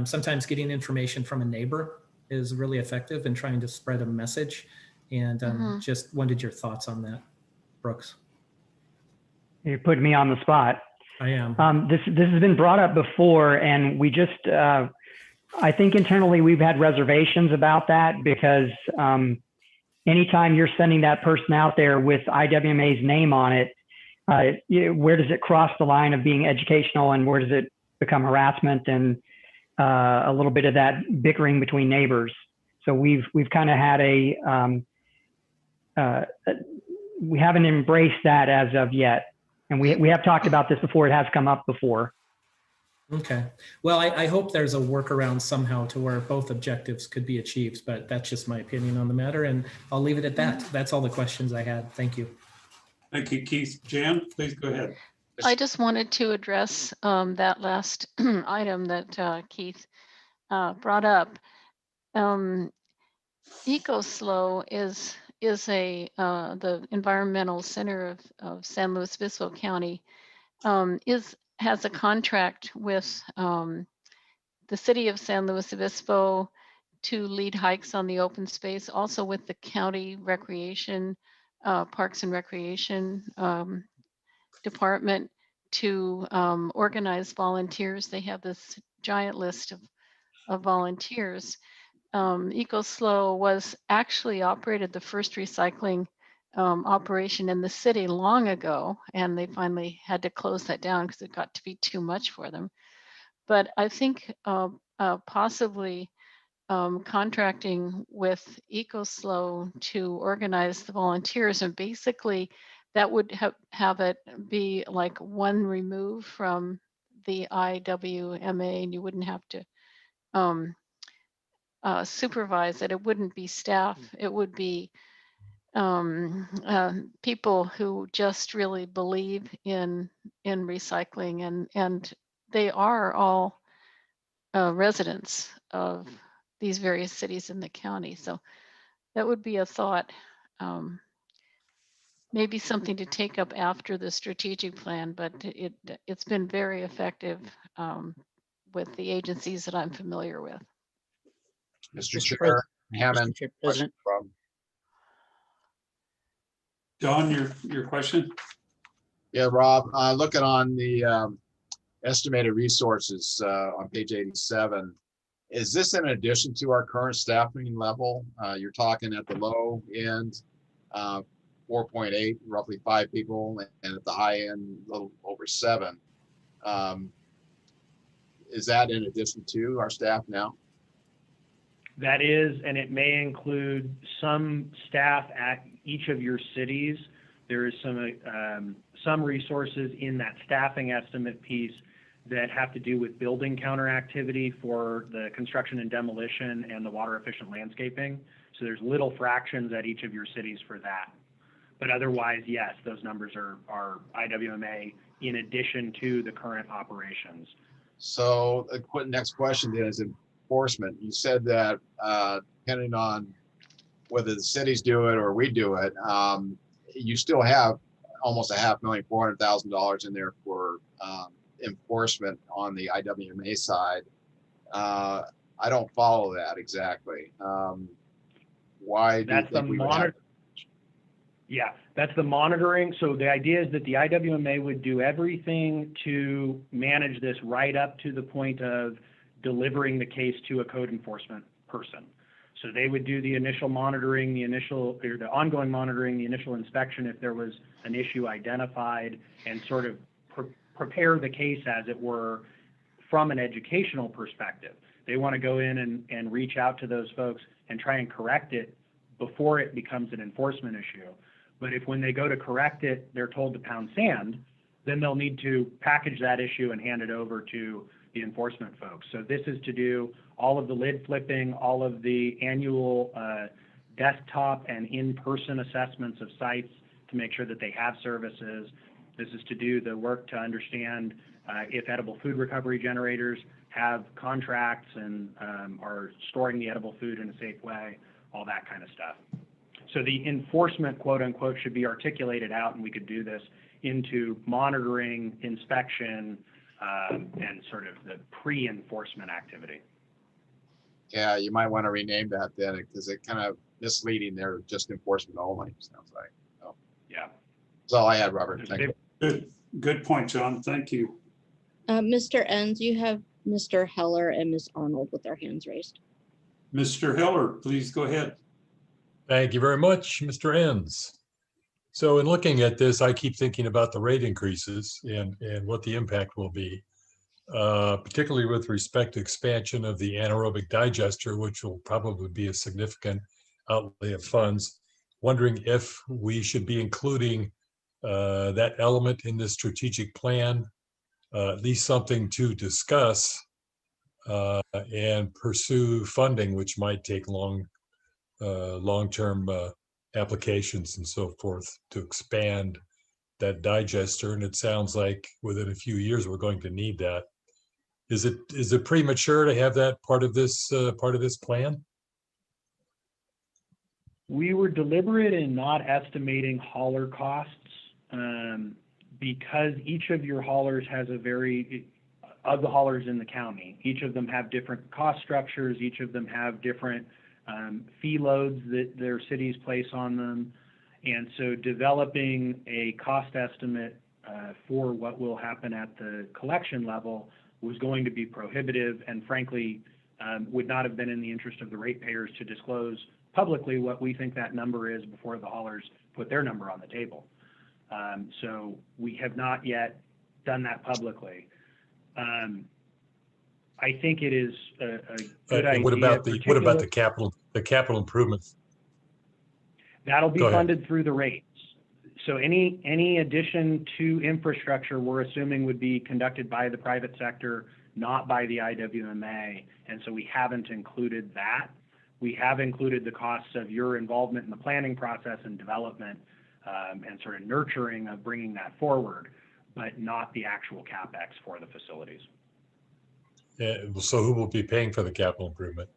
sometimes getting information from a neighbor is really effective in trying to spread a message. And just wondered your thoughts on that, Brooks. You're putting me on the spot. I am. This has been brought up before, and we just, I think internally we've had reservations about that, because anytime you're sending that person out there with IWMA's name on it, where does it cross the line of being educational, and where does it become harassment and a little bit of that bickering between neighbors? So we've kind of had we haven't embraced that as of yet. And we have talked about this before. It has come up before. Okay. Well, I hope there's a workaround somehow to where both objectives could be achieved, but that's just my opinion on the matter, and I'll leave it at that. That's all the questions I had. Thank you. Thank you, Keith. Jan, please go ahead. I just wanted to address that last item that Keith brought up. EcoSlow is the environmental center of San Luis Obispo County, has a contract with the city of San Luis Obispo to lead hikes on the open space, also with the county recreation, Parks and Recreation department to organize volunteers. They have this giant list of volunteers. EcoSlow was actually operated the first recycling operation in the city long ago, and they finally had to close that down because it got to be too much for them. But I think possibly contracting with EcoSlow to organize the volunteers, and basically that would have it be like one remove from the IWMA, and you wouldn't have to supervise it. It wouldn't be staff. It would be people who just really believe in recycling, and they are all residents of these various cities in the county. So that would be a thought, maybe something to take up after the strategic plan, but it's been very effective with the agencies that I'm familiar with. Mr. Chair, Hammond. Mr. President. Don, your question? Yeah, Rob, looking on the estimated resources on page 87, is this in addition to our current staffing level? You're talking at the low end, 4.8, roughly 5 people, and at the high end, a little over 7. Is that in addition to our staff now? That is, and it may include some staff at each of your cities. There is some resources in that staffing estimate piece that have to do with building counter activity for the construction and demolition and the water efficient landscaping. So there's little fractions at each of your cities for that. But otherwise, yes, those numbers are IWMA in addition to the current operations. So the next question then is enforcement. You said that depending on whether the cities do it or we do it, you still have almost $5,400,000 in there for enforcement on the IWMA side. I don't follow that exactly. Why do you think we would have? Yeah, that's the monitoring. So the idea is that the IWMA would do everything to manage this right up to the point of delivering the case to a code enforcement person. So they would do the initial monitoring, the ongoing monitoring, the initial inspection if there was an issue identified, and sort of prepare the case, as it were, from an educational perspective. They want to go in and reach out to those folks and try and correct it before it becomes an enforcement issue. But if when they go to correct it, they're told to pound sand, then they'll need to package that issue and hand it over to the enforcement folks. So this is to do all of the lid flipping, all of the annual desktop and in-person assessments of sites to make sure that they have services. This is to do the work to understand if edible food recovery generators have contracts and are storing the edible food in a safe way, all that kind of stuff. So the enforcement, quote unquote, should be articulated out, and we could do this into monitoring, inspection, and sort of the pre-enforcement activity. Yeah, you might want to rename that then, because it kind of misleading there, just enforcement only, sounds like. Oh. Yeah. That's all I had, Robert. Thank you. Good point, John. Thank you. Mr. Enns, you have Mr. Heller and Ms. Arnold with their hands raised. Mr. Heller, please go ahead. Thank you very much, Mr. Enns. So in looking at this, I keep thinking about the rate increases and what the impact will be, particularly with respect to expansion of the anaerobic digester, which will probably be a significant outlay of funds. Wondering if we should be including that element in the strategic plan, at least something to discuss and pursue funding, which might take long-term applications and so forth to expand that digester. And it sounds like within a few years we're going to need that. Is it premature to have that part of this plan? We were deliberate in not estimating hauler costs because each of your haulers has of the haulers in the county. Each of them have different cost structures. Each of them have different fee loads that their cities place on them. And so developing a cost estimate for what will happen at the collection level was going to be prohibitive, and frankly, would not have been in the interest of the ratepayers to disclose publicly what we think that number is before the haulers put their number on the table. So we have not yet done that publicly. I think it is a good idea. What about the capital improvements? That'll be funded through the rates. So any addition to infrastructure, we're assuming, would be conducted by the private sector, not by the IWMA. And so we haven't included that. We have included the costs of your involvement in the planning process and development and sort of nurturing of bringing that forward, but not the actual CapEx for the facilities. So who will be paying for the capital improvement?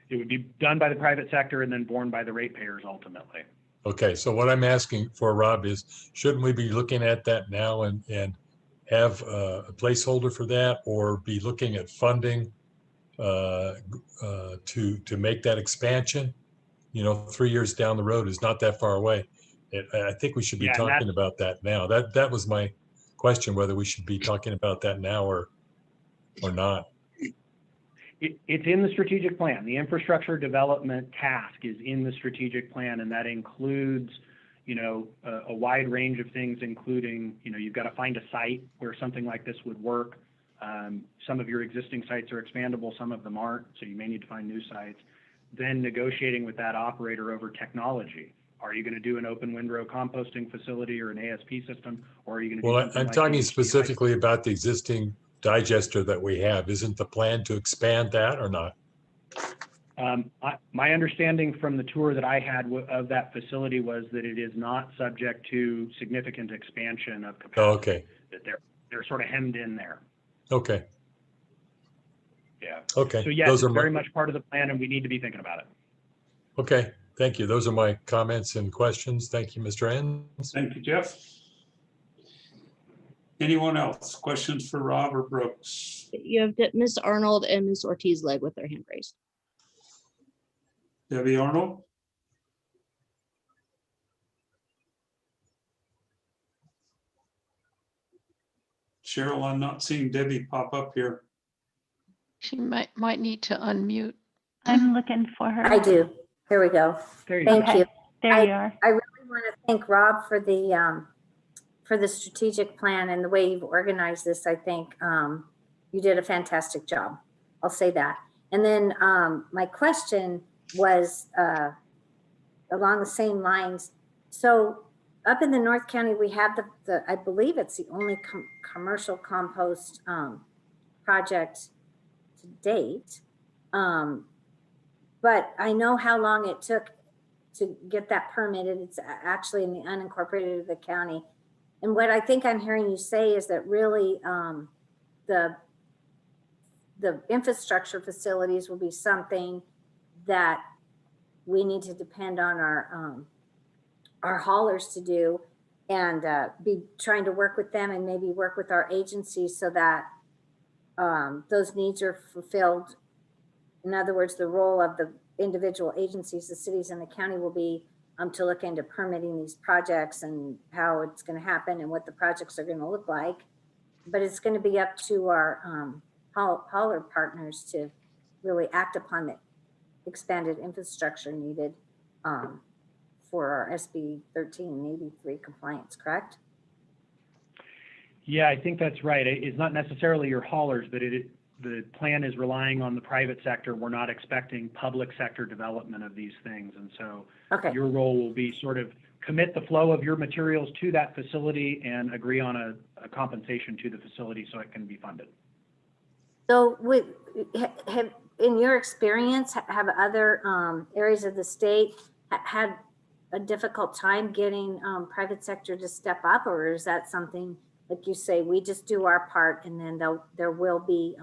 It would be done by the private sector and then borne by the ratepayers ultimately. Okay, so what I'm asking for, Rob, is shouldn't we be looking at that now and have a placeholder for that, or be looking at funding to make that expansion? 3 years down the road is not that far away. I think we should be talking about that now. That was my question, whether we should be talking about that now or not. It's in the strategic plan. The infrastructure development task is in the strategic plan, and that includes, a wide range of things, including, you've got to find a site where something like this would work. Some of your existing sites are expandable, some of them aren't, so you may need to find new sites. Then negotiating with that operator over technology. Are you going to do an open windrow composting facility or an ASP system, or are you going to do something I'm like talking HDI? specifically about the existing digester that we have. Isn't the plan to expand that or not? My understanding from the tour that I had of that facility was that it is not subject to significant expansion of capacity. Oh, okay. That they're sort of hemmed in there. Okay. Yeah. Okay. So yes, it's very much part of the plan, and we need to be thinking about it. Okay. Thank you. Those are my comments and questions. Thank you, Mr. Enns. Thank you, Jeff. Anyone else? Questions for Rob or Brooks? You have Ms. Arnold and Ms. Ortiz Legg with their hand raised. Debbie Arnold? Cheryl, I'm not seeing Debbie pop up here. She might need to unmute. I'm looking for her. I do. Here we go. Thank you. There you are. I really want to thank Rob for the strategic plan and the way you've organized this. I think you did a fantastic job. I'll say that. And then my question was along the same lines. So up in the North County, we have I believe it's the only commercial compost project to date. But I know how long it took to get that permitted. It's actually in the unincorporated of the county. And what I think I'm hearing you say is that really the infrastructure facilities will be something that we need to depend on our haulers to do, and be trying to work with them and maybe work with our agencies so that those needs are fulfilled. In other words, the role of the individual agencies, the cities and the county, will be to look into permitting these projects and how it's going to happen and what the projects are going to look like. But it's going to be up to our hauler partners to really act upon the expanded infrastructure needed for our SB 1383 compliance, correct? Yeah, I think that's right. It's not necessarily your haulers, but the plan is relying on the private sector. We're not expecting public sector development of these things. And so your role will be sort of commit the flow of your materials to that facility and agree on a compensation to the facility so it can be funded. So in your experience, have other areas of the state had a difficult time getting private sector to step up, or is that something, like you say, we just do our part and then there will be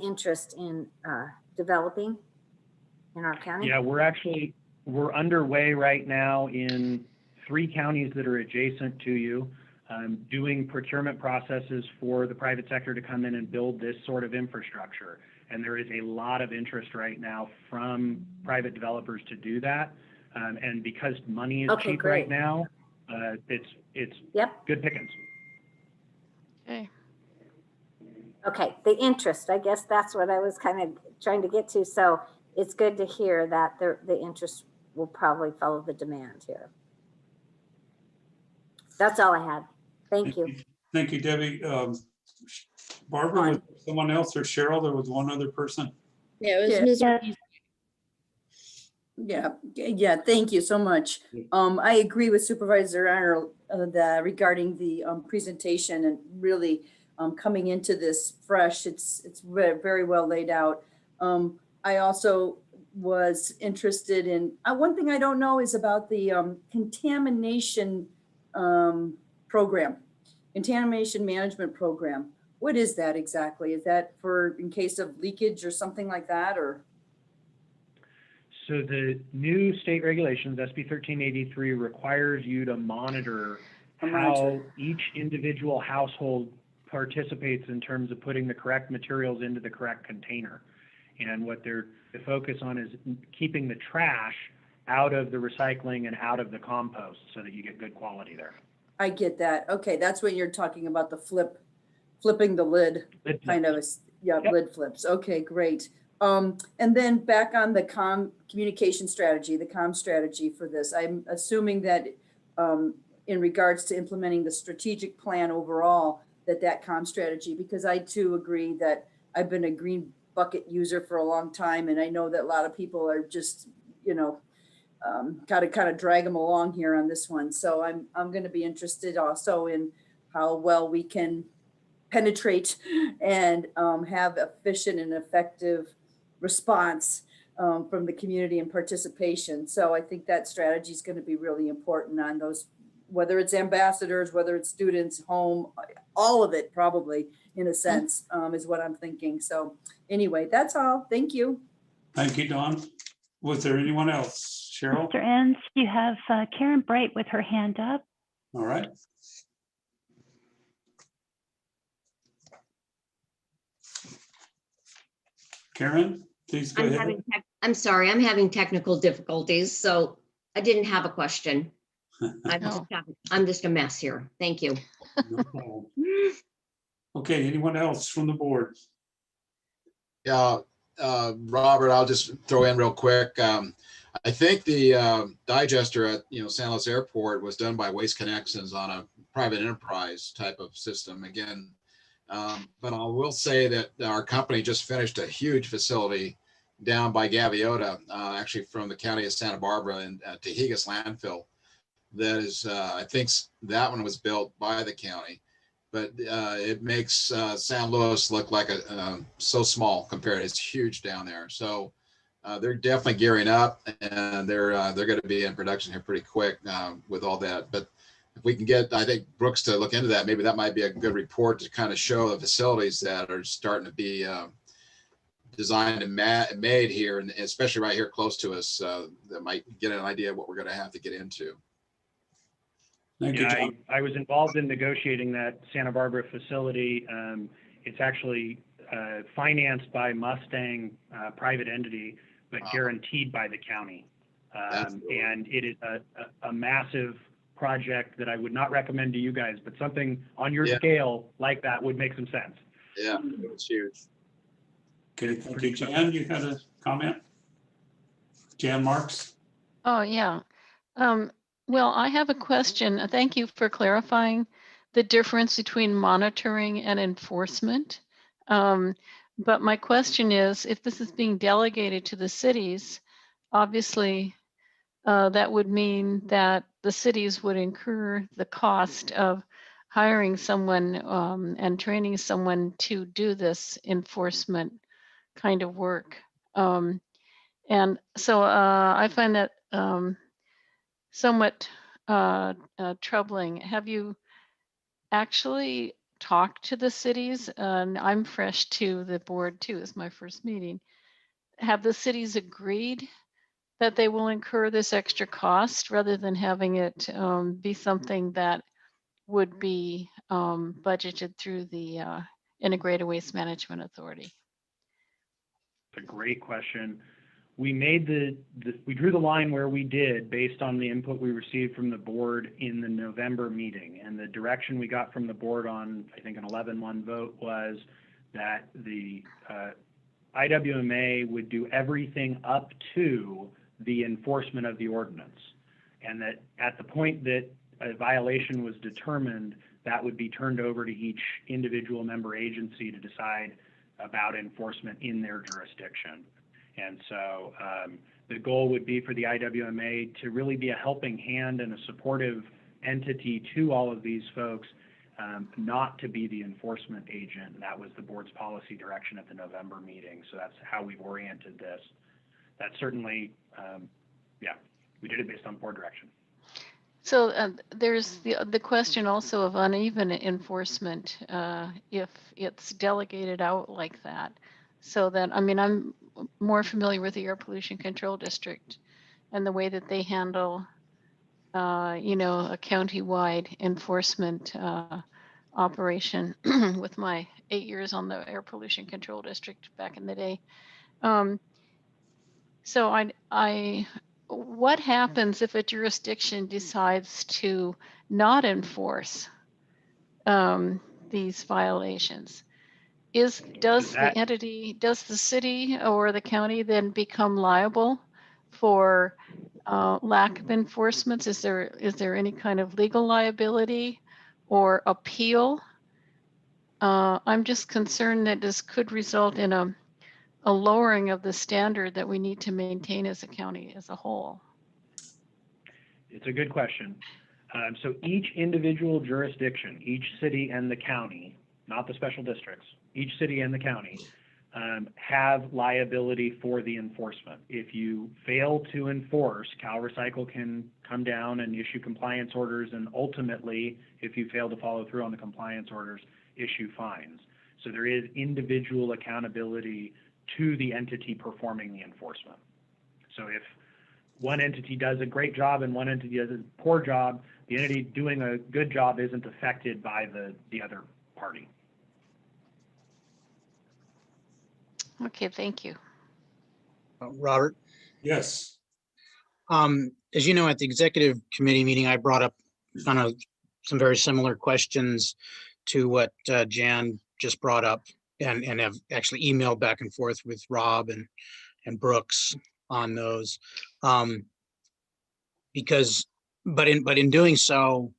interest in developing in our county? Yeah, we're underway right now in 3 counties that are adjacent to you. doing procurement processes for the private sector to come in and build this sort of infrastructure. And there is a lot of interest right now from private developers to do that. And because money is cheap right now, it's good pickings. Okay. Okay, the interest, I guess that's what I was kind of trying to get to. So it's good to hear that the interest will probably follow the demand here. That's all I had. Thank you. Thank you, Debbie. Barbara, was someone else, or Cheryl? There was one other person. Yeah, it was Ms. Ortiz. Yeah, thank you so much. I agree with Supervisor Arnold regarding the presentation and really coming into this fresh. It's very well laid out. I also was interested in, one thing I don't know is about the contamination program, contamination management program. What is that exactly? Is that for in case of leakage or something like that, or? So the new state regulations, SB 1383, requires you to monitor how each individual household participates in terms of putting the correct materials into the correct container. And what they're to focus on is keeping the trash out of the recycling and out of the compost so that you get good quality there. I get that. Okay, that's when you're talking about the flipping the lid kind of, lid flips. Okay, great. And then back on the communication strategy, the comm strategy for this, I'm assuming that in regards to implementing the strategic plan overall, that comm strategy, because I too agree that I've been a green bucket user for a long time. And I know that a lot of people are just, got to kind of drag them along here on this one. So I'm going to be interested also in how well we can penetrate and have efficient and effective response from the community and participation. So I think that strategy is going to be really important on those, whether it's ambassadors, whether it's students, home, all of it probably in a sense is what I'm thinking. So anyway, that's all. Thank you. Thank you, Dawn. Was there anyone else? Cheryl? Mr. Enns, you have Karen Bright with her hand up. All right. Karen, please go ahead. I'm sorry, I'm having technical difficulties, so I didn't have a question. I'm just a mess here. Thank you. No problem. Okay, anyone else from the board? Yeah, Robert, I'll just throw in real quick. I think the digester at San Luis Airport was done by Waste Connections on a private enterprise type of system again. But I will say that our company just finished a huge facility down by Gaviota, actually from the county of Santa Barbara and Tehigas landfill. That is, I think that one was built by the county, but it makes San Luis look like so small compared. It's huge down there. So they're definitely gearing up, and they're going to be in production here pretty quick with all that. But if we can get, I think, Brooks to look into that, maybe that might be a good report to kind of show the facilities that are starting to be designed and made here, and especially right here close to us, that might get an idea of what we're going to have to get into. Thank you, John. I was involved in negotiating that Santa Barbara facility. It's actually financed by Mustang private entity, but guaranteed by the county. And it is a massive project that I would not recommend to you guys, but something on your scale like that would make some sense. Yeah, it's huge. Okay, thank you. Jan, you had a comment? Jan Marks? Oh, yeah. Well, I have a question. Thank you for clarifying the difference between monitoring and enforcement. But my question is, if this is being delegated to the cities, obviously that would mean that the cities would incur the cost of hiring someone and training someone to do this enforcement kind of work. And so I find that somewhat troubling. Have you actually talked to the cities? I'm fresh to the board too, it's my first meeting. Have the cities agreed that they will incur this extra cost rather than having it be something that would be budgeted through the Integrated Waste Management Authority? It's a great question. We made we drew the line where we did based on the input we received from the board in the November meeting. And the direction we got from the board on, I think, an 11-1 vote was that the IWMA would do everything up to the enforcement of the ordinance. And that at the point that a violation was determined, that would be turned over to each individual member agency to decide about enforcement in their jurisdiction. And so the goal would be for the IWMA to really be a helping hand and a supportive entity to all of these folks, not to be the enforcement agent. And that was the board's policy direction at the November meeting. So that's how we've oriented this. That certainly, yeah, we did it based on board direction. So there's the question also of uneven enforcement if it's delegated out like that. So that, I mean, I'm more familiar with the Air Pollution Control District and the way that they handle, you know, a county-wide enforcement operation with my 8 years on the Air Pollution Control District back in the day. So what happens if a jurisdiction decides to not enforce these violations? Does the city or the county then become liable for lack of enforcement? Is there any kind of legal liability or appeal? I'm just concerned that this could result in a lowering of the standard that we need to maintain as a county as a whole. It's a good question. So each individual jurisdiction, each city and the county, not the special districts, each city and the county have liability for the enforcement. If you fail to enforce, CalRecycle can come down and issue compliance orders, and ultimately, if you fail to follow through on the compliance orders, issue fines. So there is individual accountability to the entity performing the enforcement. So if one entity does a great job and one entity does a poor job, the entity doing a good job isn't affected by the other party. Okay, thank you. Robert? Yes. As you know, at the executive committee meeting, I brought up kind of some very similar questions to what Jan just brought up, and have actually emailed back and forth with Rob and Brooks on those. But in doing so,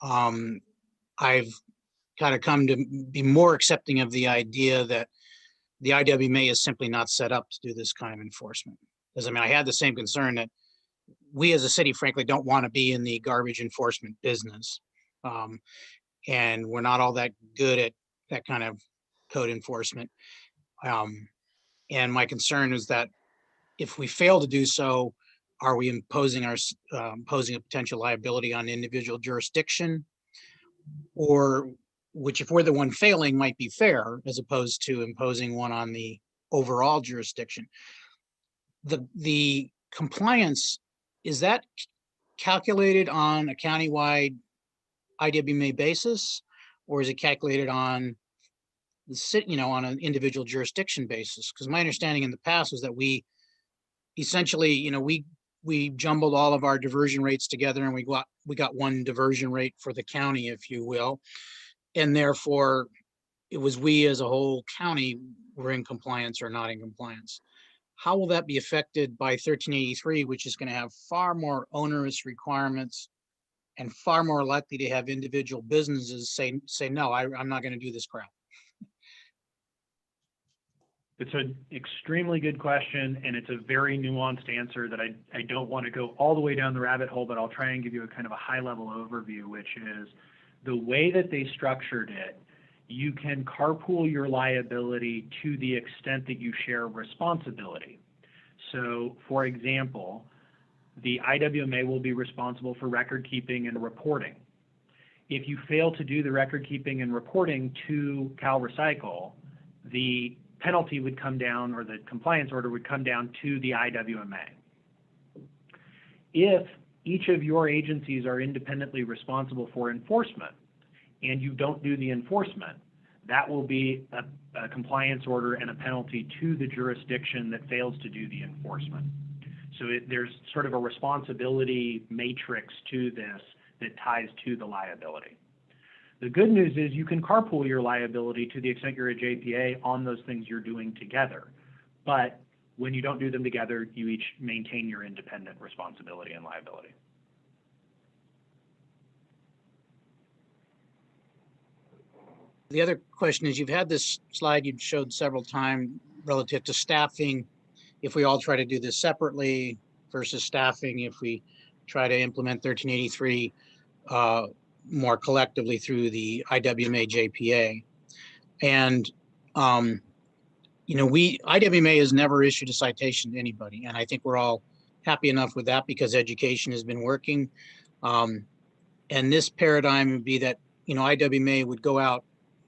I've kind of come to be more accepting of the idea that the IWMA is simply not set up to do this kind of enforcement. Because I mean, I had the same concern that we as a city, frankly, don't want to be in the garbage enforcement business. And we're not all that good at that kind of code enforcement. And my concern is that if we fail to do so, are we imposing a potential liability on individual jurisdiction, or which, if we're the one failing, might be fair, as opposed to imposing one on the overall jurisdiction. The compliance, is that calculated on a countywide IWMA basis, or is it calculated on the city, you know, on an individual jurisdiction basis? Because my understanding in the past was that we essentially, you know, we jumbled all of our diversion rates together, and we got one diversion rate for the county, if you will. And therefore, it was we as a whole county were in compliance or not in compliance. How will that be affected by 1383, which is going to have far more onerous requirements and far more likely to have individual businesses say no, I'm not going to do this crap? It's an extremely good question, and it's a very nuanced answer that I don't want to go all the way down the rabbit hole, but I'll try and give you a kind of a high-level overview, which is the way that they structured it. You can carpool your liability to the extent that you share responsibility. So, for example, the IWMA will be responsible for record keeping and reporting. If you fail to do the record keeping and reporting to CalRecycle, the penalty would come down, or the compliance order would come down to the IWMA. If each of your agencies are independently responsible for enforcement, and you don't do the enforcement, that will be a compliance order and a penalty to the jurisdiction that fails to do the enforcement. So there's sort of a responsibility matrix to this that ties to the liability. The good news is you can carpool your liability to the extent you're a JPA on those things you're doing together. But when you don't do them together, you each maintain your independent responsibility and liability. The other question is, you've had this slide you've showed several times relative to staffing. If we all try to do this separately versus staffing, if we try to implement 1383 more collectively through the IWMA JPA. And, you know, IWMA has never issued a citation to anybody. And I think we're all happy enough with that because education has been working. And this paradigm would be that, you know, IWMA would go out,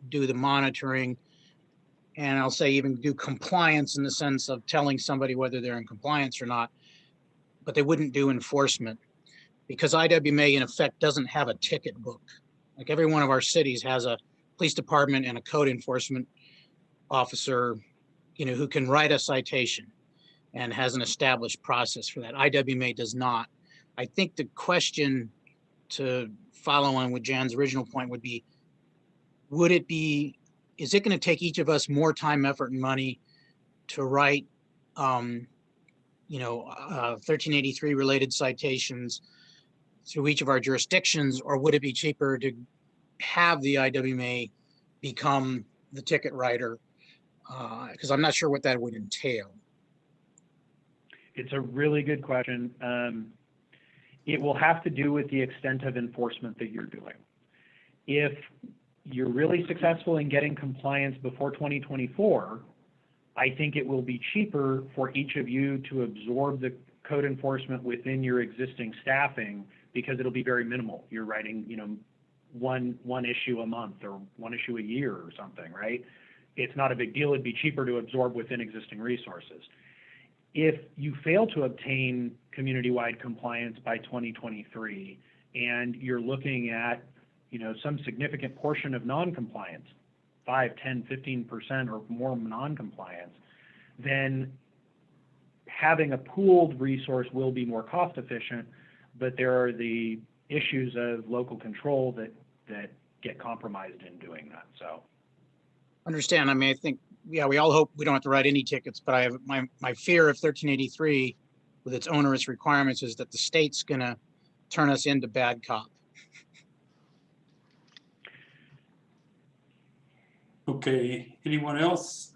do the monitoring, and I'll say even do compliance in the sense of telling somebody whether they're in compliance or not, but they wouldn't do enforcement because IWMA in effect doesn't have a ticket book. Like every one of our cities has a police department and a code enforcement officer, you know, who can write a citation and has an established process for that. IWMA does not. I think the question to follow on with Jan's original point would be, is it going to take each of us more time, effort, and money to write, 1383 related citations through each of our jurisdictions, or would it be cheaper to have the IWMA become the ticket writer? Because I'm not sure what that would entail. It's a really good question. It will have to do with the extent of enforcement that you're doing. If you're really successful in getting compliance before 2024, I think it will be cheaper for each of you to absorb the code enforcement within your existing staffing because it'll be very minimal. You're writing, you know, one issue a month or one issue a year or something, right? It's not a big deal. It'd be cheaper to absorb within existing resources. If you fail to obtain community-wide compliance by 2023 and you're looking at, you know, some significant portion of non-compliance, 5, 10, 15% or more non-compliance, then having a pooled resource will be more cost efficient, but there are the issues of local control that get compromised in doing that. So Understand. I mean, I think, yeah, we all hope we don't have to write any tickets, but I have my fear of 1383 with its onerous requirements is that the state's going to turn us into bad cop. Okay, anyone else?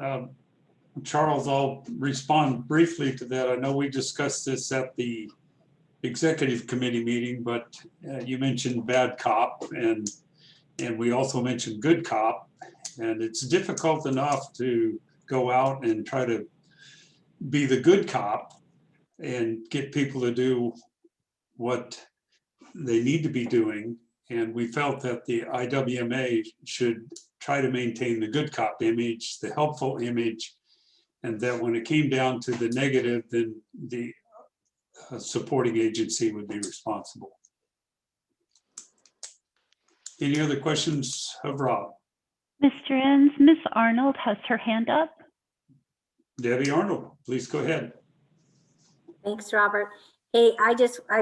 Charles, I'll respond briefly to that. I know we discussed this at the executive committee meeting, but you mentioned bad cop and we also mentioned good cop. And it's difficult enough to go out and try to be the good cop and get people to do what they need to be doing. And we felt that the IWMA should try to maintain the good cop image, the helpful image, and that when it came down to the negative, then the supporting agency would be responsible. Any other questions of Rob? Mr. Enns, Ms. Arnold has her hand up. Debbie Arnold, please go ahead. Thanks, Robert. Hey, I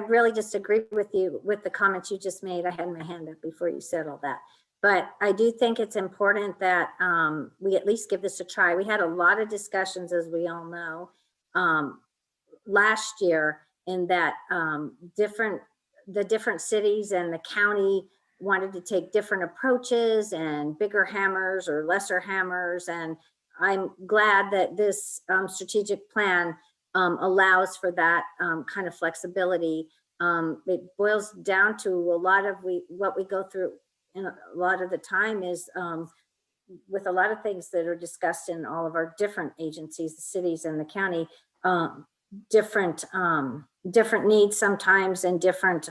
really just agree with you with the comments you just made. I had my hand up before you said all that. But I do think it's important that we at least give this a try. We had a lot of discussions, as we all know, last year in that the different cities and the county wanted to take different approaches and bigger hammers or lesser hammers. And I'm glad that this strategic plan allows for that kind of flexibility. It boils down to a lot of what we go through in a lot of the time is with a lot of things that are discussed in all of our different agencies, the cities and the county, different needs sometimes and different,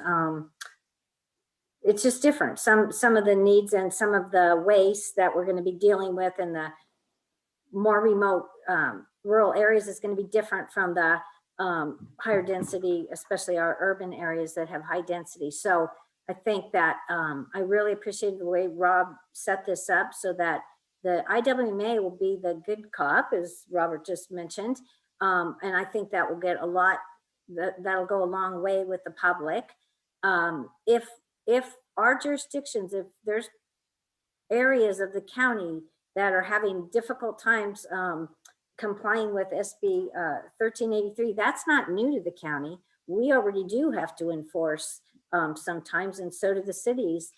it's just different. Some of the needs and some of the waste that we're going to be dealing with in the more remote rural areas is going to be different from the higher density, especially our urban areas that have high density. So I think that I really appreciate the way Rob set this up so that the IWMA will be the good cop, as Robert just mentioned. And I think that will get a lot, that'll go a long way with the public. If our jurisdictions, if there's areas of the county that are having difficult times complying with SB 1383, that's not new to the county. We already do have to enforce sometimes, and so do the cities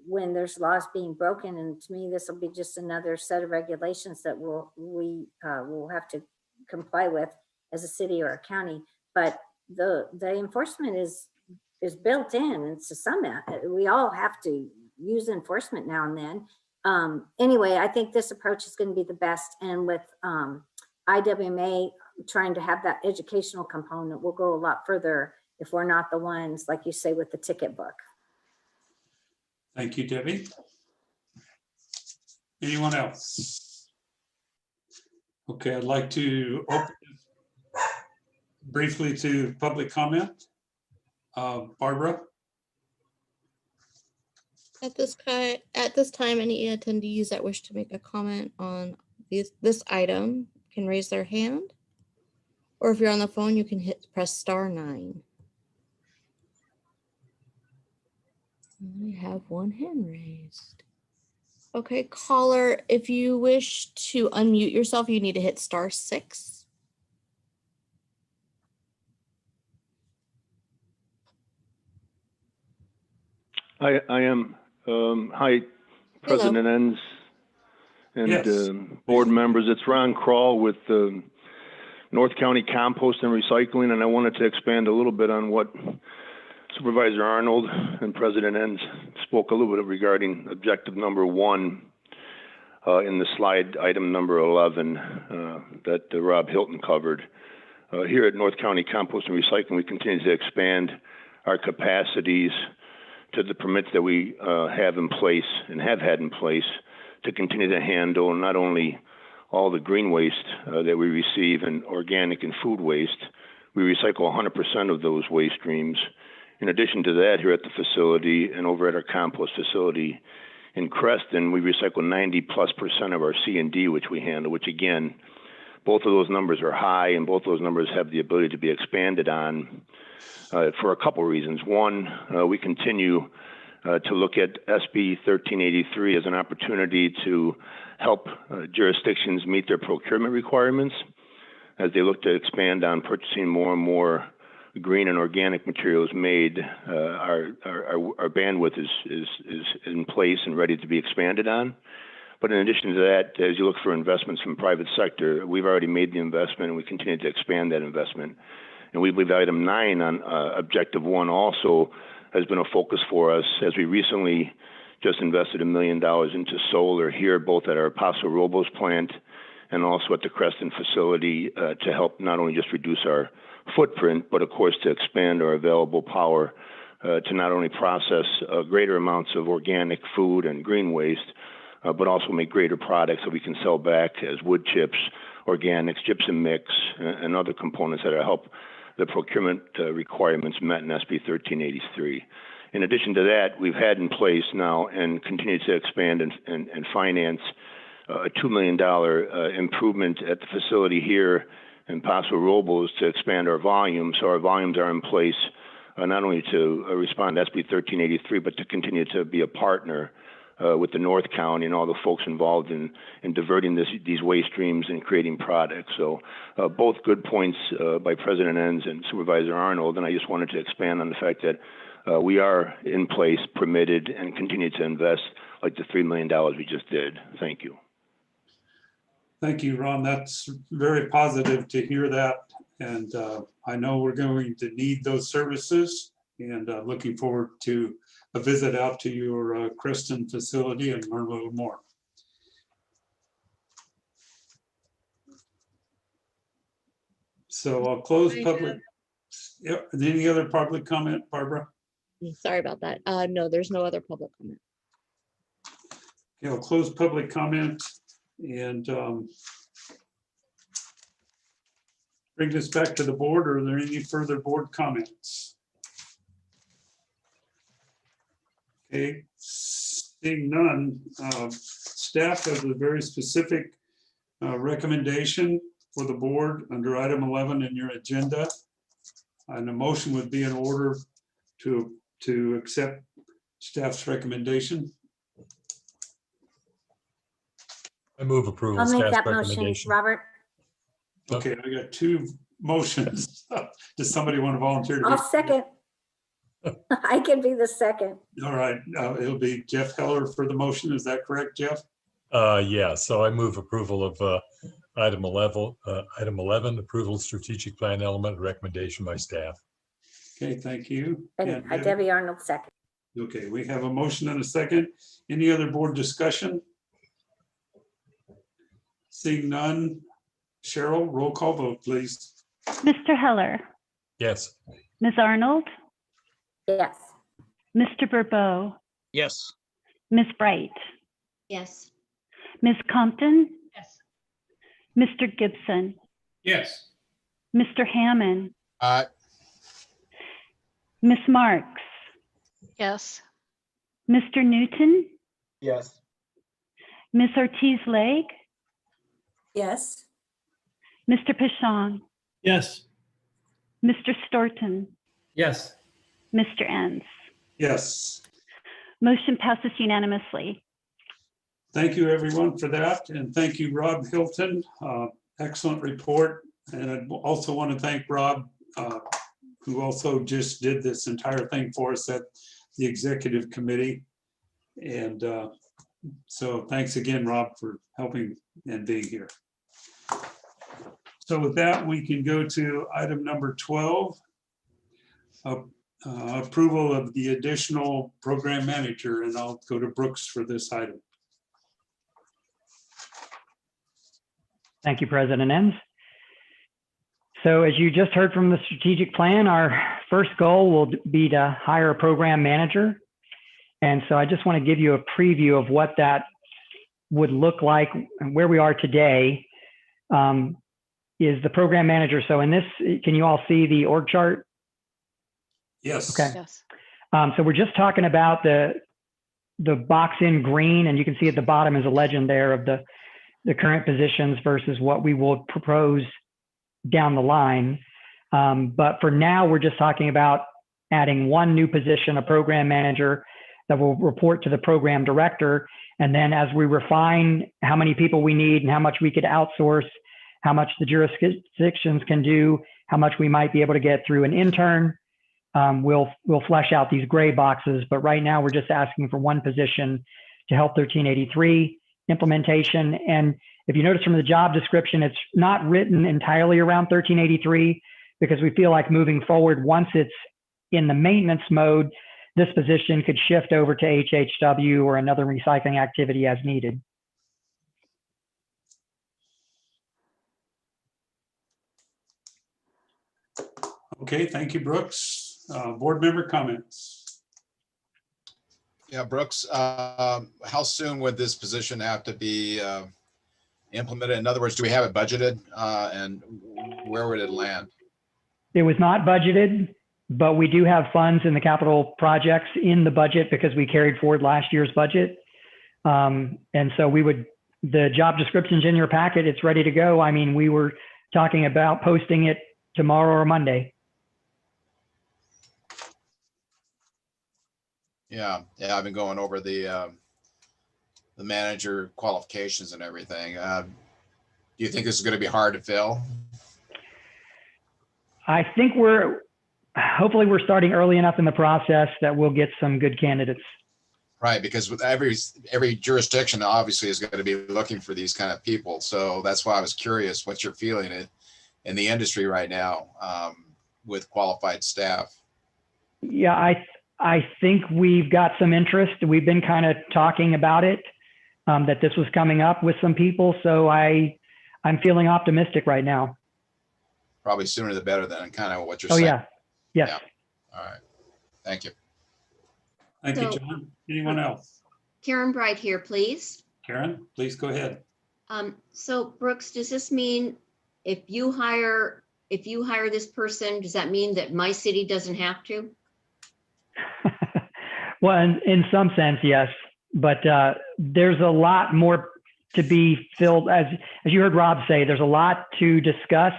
when there's laws being broken. And to me, this will be just another set of regulations that we will have to comply with as a city or a county. But the enforcement is built in. It's a summit. We all have to use enforcement now and then. Anyway, I think this approach is going to be the best. And with IWMA trying to have that educational component, we'll go a lot further if we're not the ones, like you say, with the ticket book. Thank you, Debbie. Anyone else? Okay, I'd like to open briefly to public comment. Barbara? At this time, any attendees that wish to make a comment on this item can raise their hand. Or if you're on the phone, you can press *9. I have one hand raised. Okay, caller, if you wish to unmute yourself, you need to hit *6. I am. Hi, President Enns and Yes. board members. It's Ron Kroll with North County Compost and Recycling, and I wanted to expand a little bit on what Supervisor Arnold and President Enns spoke a little bit regarding objective number 1 in the slide, item number 11 that Rob Hilton covered. Here at North County Compost and Recycling, we continue to expand our capacities to the permits that we have in place and have had in place to continue to handle not only all the green waste that we receive and organic and food waste. We recycle 100% of those waste streams. In addition to that, here at the facility and over at our compost facility in Creston, we recycle 90+% of our C&D, which we handle, which again, both of those numbers are high and both those numbers have the ability to be expanded on for a couple reasons. One, we continue to look at SB 1383 as an opportunity to help jurisdictions meet their procurement requirements as they look to expand on purchasing more and more green and organic materials made. Our bandwidth is in place and ready to be expanded on. But in addition to that, as you look for investments from private sector, we've already made the investment and we continue to expand that investment. And we believe item 9 on objective 1 also has been a focus for us as we recently just invested $1 million into solar here, both at our Paso Robles plant and also at the Creston facility to help not only just reduce our footprint, but of course to expand our available power to not only process greater amounts of organic food and green waste, but also make greater products that we can sell back as wood chips, organics, gypsum mix, and other components that help the procurement requirements met in SB 1383. In addition to that, we've had in place now and continue to expand and finance a $2 million improvement at the facility here in Paso Robles to expand our volumes. So our volumes are in place not only to respond to SB 1383, but to continue to be a partner with the North County and all the folks involved in diverting these waste streams and creating products. So both good points by President Enns and Supervisor Arnold, and I just wanted to expand on the fact that we are in place, permitted, and continue to invest like the $3 million we just did. Thank you. Thank you, Ron. That's very positive to hear that. And I know we're going to need those services and looking forward to a visit out to your Creston facility and learn a little more. So I'll close public. Yep. Any other public comment, Barbara? Sorry about that. No, there's no other public comment. Okay, I'll close public comment and bring this back to the board, or are there any further board comments? Okay, seeing none, staff has a very specific recommendation for the board under item 11 in your agenda. And a motion would be in order to accept staff's recommendation. I move approval. I'll of make staff's that motion, recommendation. Robert. Okay, I got two motions. Does somebody want to volunteer to I'll be? second. I can be the second. All right, it'll be Jeff Heller for the motion. Is that correct, Jeff? Yeah, so I move approval of item 11, approval of strategic plan element recommendation by staff. Okay, thank you. And Debbie Arnold second. Okay, we have a motion and a second. Any other board discussion? Seeing none. Cheryl, roll call vote, please. Mr. Heller, Yes. Ms. Arnold, Yes. Mr. Burbeau, Yes. Ms. Bright, Yes. Ms. Compton, Yes. Mr. Gibson, Yes. Mr. Hammond, Aye. Ms. Marks, Yes. Mr. Newton, Yes. Ms. Ortiz-Legg, Yes. Mr. Pishon, Yes. Mr. Storton, Yes. Mr. Enns. Yes. Motion passes unanimously. Thank you, everyone, for that. And thank you, Rob Hilton. Excellent report. And I also want to thank Rob, who also just did this entire thing for us at the executive committee. And so thanks again, Rob, for helping and being here. So with that, we can go to item number 12. Approval of the additional program manager, and I'll go to Brooks for this item. Thank you, President Enns. So as you just heard from the strategic plan, our first goal will be to hire a program manager. And so I just want to give you a preview of what that would look like and where we are today is the program manager. So in this, can you all see the org chart? Yes. Okay. Yes. So we're just talking about the box in green, and you can see at the bottom is a legend there of the current positions versus what we will propose down the line. But for now, we're just talking about adding one new position, a program manager that will report to the program director. And then as we refine how many people we need and how much we could outsource, how much the jurisdictions can do, how much we might be able to get through an intern, we'll flesh out these gray boxes. But right now, we're just asking for one position to help 1383 implementation. And if you notice from the job description, it's not written entirely around 1383 because we feel like moving forward, once it's in the maintenance mode, this position could shift over to HHW or another recycling activity as needed. Okay, thank you, Brooks. Board member comments. Yeah, Brooks, how soon would this position have to be implemented? In other words, do we have it budgeted and where would it land? It was not budgeted, but we do have funds in the capital projects in the budget because we carried forward last year's budget. And so the job description's in your packet, it's ready to go. I mean, we were talking about posting it tomorrow or Monday. Yeah, I've been going over the manager qualifications and everything. Do you think this is going to be hard to fill? I think hopefully we're starting early enough in the process that we'll get some good candidates. Right, because with every jurisdiction obviously is going to be looking for these kind of people. So that's why I was curious what you're feeling in the industry right now with qualified staff. Yeah, I think we've got some interest. We've been kind of talking about it, that this was coming up with some people. So I'm feeling optimistic right now. Probably sooner the better than kind of what you're saying. Oh yeah, yes. Yeah. All right, thank you. Thank you, John. Anyone else? Karen Bright here, please. Karen, please go ahead. So Brooks, does this mean if you hire if you hire this person, does that mean that my city doesn't have to? Well, in some sense, yes, but there's a lot more to be filled. As you heard Rob say, there's a lot to discuss,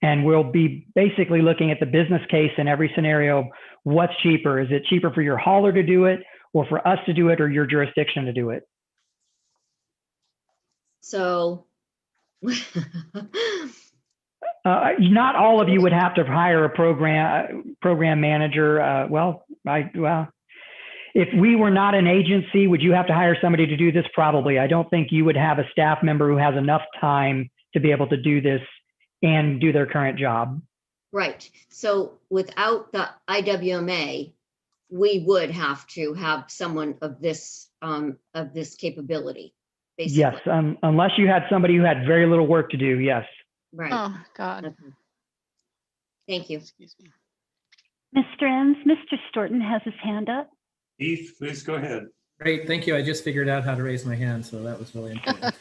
and we'll be basically looking at the business case in every scenario. What's cheaper? Is it cheaper for your hauler to do it, or for us to do it, or your jurisdiction to do it? So not all of you would have to hire a program manager. Well, if we were not an agency, would you have to hire somebody to do this? Probably. I don't think you would have a staff member who has enough time to be able to do this and do their current job. right. So without the IWMA, we would have to have someone of this capability, basically. Yes, unless you had somebody who had very little work to do. Yes. Right. Oh, God. Okay. Thank you. Mr. Enns, Mr. Storton has his hand up. Keith, please go ahead. Great, thank you. I just figured out how to raise my hand, so that was really important.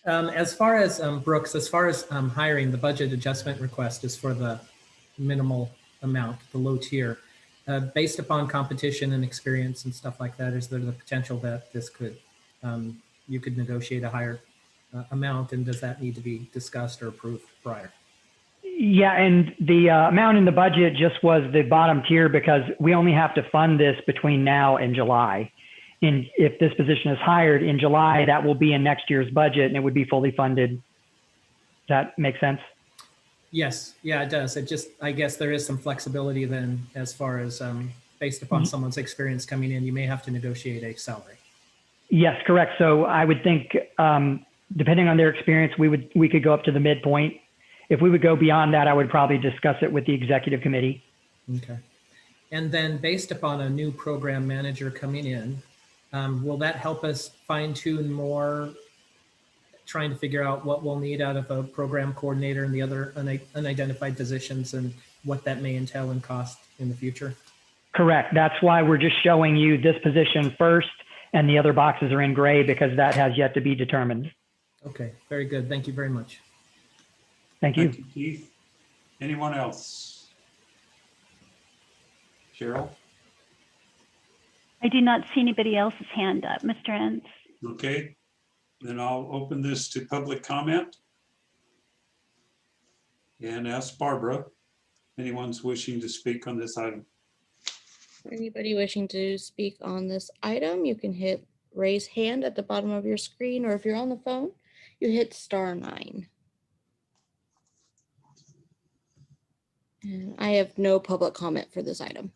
As far as Brooks, as far as hiring, the budget adjustment request is for the minimal amount, the low tier. Based upon competition and experience and stuff like that, is there the potential that this could, you could negotiate a higher amount, and does that need to be discussed or approved prior? Yeah, and the amount in the budget just was the bottom tier because we only have to fund this between now and July. And if this position is hired in July, that will be in next year's budget and it would be fully funded. Does that make sense? Yes, yeah, it does. It just, I guess there is some flexibility then as far as based upon someone's experience coming in, you may have to negotiate a salary. Yes, correct. So I would think, depending on their experience, we could go up to the midpoint. If we would go beyond that, I would probably discuss it with the executive committee. Okay. And then based upon a new program manager coming in, will that help us fine tune more, trying to figure out what we'll need out of a program coordinator and the other unidentified positions and what that may entail in cost in the future? Correct. That's why we're just showing you this position first and the other boxes are in gray because that has yet to be determined. Okay, very good. Thank you very much. Thank you. Thank you, Keith. Anyone else? Cheryl? I do not see anybody else's hand up, Mr. Enns. Okay, then I'll open this to public comment and ask Barbara, if anyone's wishing to speak on this item. For anybody wishing to speak on this item, you can hit raise hand at the bottom of your screen, or if you're on the phone, you hit *9. And I have no public comment for this item.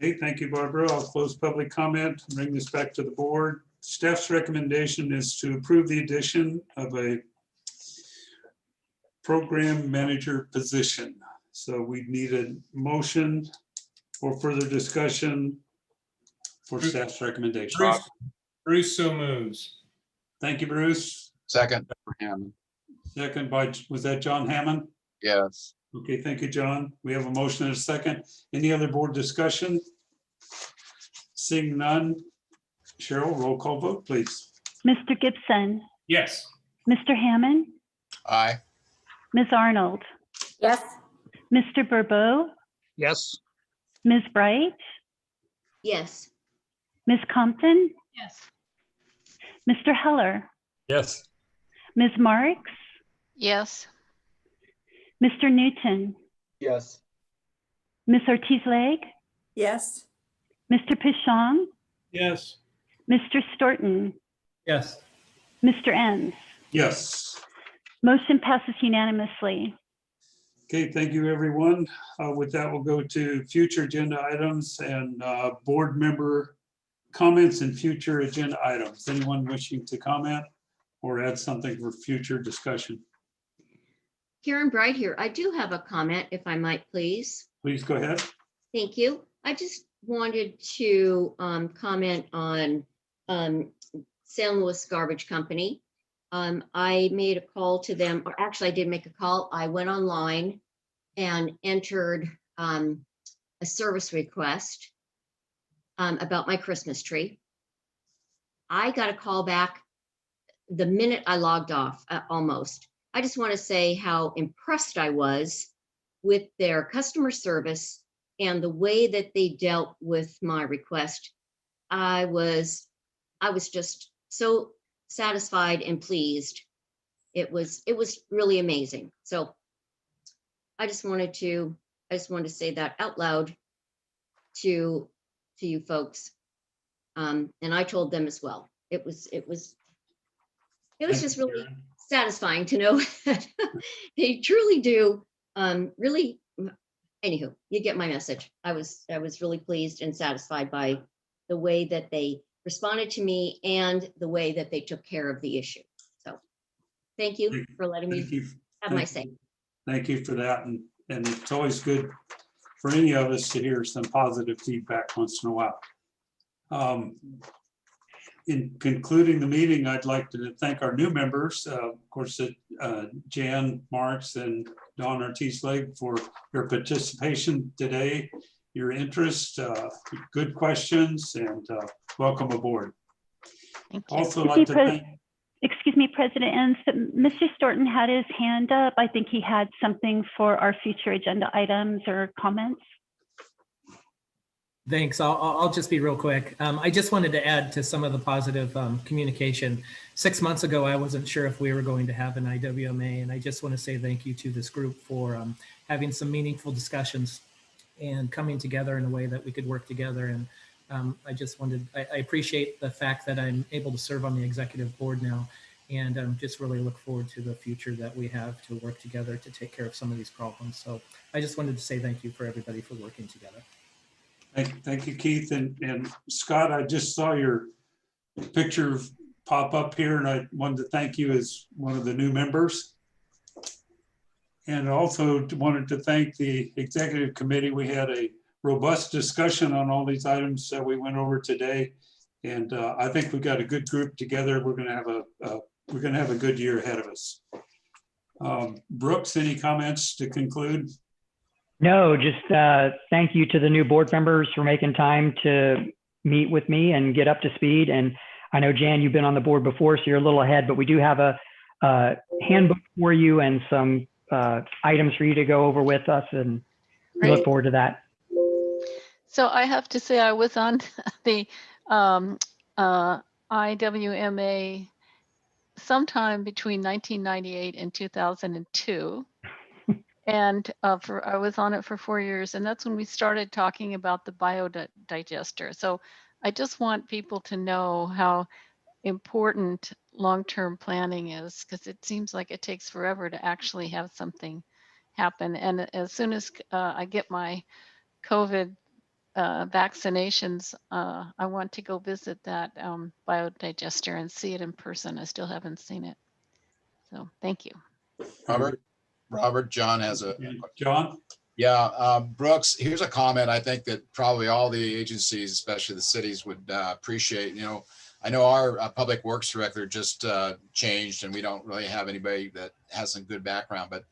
Okay, thank you, Barbara. I'll close public comment and bring this back to the board. Staff's recommendation is to approve the addition of a program manager position. So we need a motion for further discussion for staff's recommendation. Bruce so moves. Thank you, Bruce. Second, Hammond. Second by, was that John Hammond? Yes. Okay, thank you, John. We have a motion and a second. Any other board discussion? Seeing none. Cheryl, roll call vote, please. Mr. Gibson, Yes. Mr. Hammond, Aye. Ms. Arnold, Yes. Mr. Burbeau, Yes. Ms. Bright, Yes. Ms. Compton, Yes. Mr. Heller, Yes. Ms. Marks, Yes. Mr. Newton, Yes. Ms. Ortiz-Legg, Yes. Mr. Pichon, Yes. Mr. Storton, Yes. Mr. Enns. Yes. Motion passes unanimously. Okay, thank you, everyone. With that, we'll go to future agenda items and board member comments and future agenda items. Anyone wishing to comment or add something for future discussion? Karen Bright here. I do have a comment, if I might, please. Please go ahead. Thank you. I just wanted to comment on San Luis Garbage Company. I made a call to them, or actually I did make a call. I went online and entered a service request about my Christmas tree. I got a call back the minute I logged off, almost. I just want to say how impressed I was with their customer service and the way that they dealt with my request. I was just so satisfied and pleased. It was really amazing. So I just wanted to say that out loud to you folks. And I told them as well. It was just really satisfying to know that they truly do really. Anywho, you get my message. I was really pleased and satisfied by the way that they responded to me and the way that they took care of the issue. So thank you for letting me have my say. Thank you for that. And it's always good for any of us to hear some positive feedback once in a while. In concluding the meeting, I'd like to thank our new members, of course, Jan Marks and Dawn Ortiz-Legg for your participation today, your interest, good questions, and welcome aboard. Thank you. Also like to thank. Excuse me, President Enns, Mr. Storton had his hand up. I think he had something for our future agenda items or comments. Thanks. I'll just be real quick. I just wanted to add to some of the positive communication. 6 months ago, I wasn't sure if we were going to have an IWMA, and I just want to say thank you to this group for having some meaningful discussions and coming together in a way that we could work together. And I appreciate the fact that I'm able to serve on the executive board now, and just really look forward to the future that we have to work together to take care of some of these problems. So I just wanted to say thank you for everybody for working together. Thank you, Keith. And Scott, I just saw your picture pop up here, and I wanted to thank you as one of the new members. And also wanted to thank the executive committee. We had a robust discussion on all these items that we went over today. And I think we've got a good group together. We're gonna have a good year ahead of us. Brooks, any comments to conclude? No, just thank you to the new board members for making time to meet with me and get up to speed. And I know, Jan, you've been on the board before, so you're a little ahead, but we do have a handbook for you and some items for you to go over with us, and we look forward to that. So I have to say I was on the IWMA sometime between 1998 and 2002. And I was on it for 4 years, and that's when we started talking about the biodigester. So I just want people to know how important long-term planning is, because it seems like it takes forever to actually have something happen. And as soon as I get my COVID vaccinations, I want to go visit that biodigester and see it in person. I still haven't seen it. So thank you. Robert, John has a. John? Yeah, Brooks, here's a comment I think that probably all the agencies, especially the cities, would appreciate. You know, I know our public works director just changed, and we don't really have anybody that has some good background, but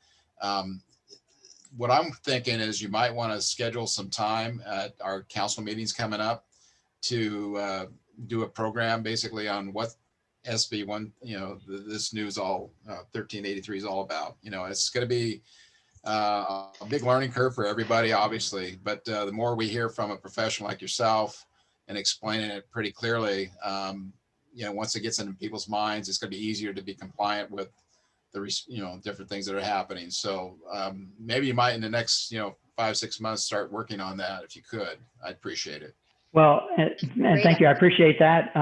what I'm thinking is you might want to schedule some time at our council meetings coming up to do a program basically on what SB 1, this news all 1383 is all about. It's going to be a big learning curve for everybody, obviously, but the more we hear from a professional like yourself and explaining it pretty clearly, once it gets into people's minds, it's going to be easier to be compliant with the different things that are happening. So maybe you might in the next 5-6 months start working on that. If you could, I'd appreciate it. Well, and thank you. I appreciate that.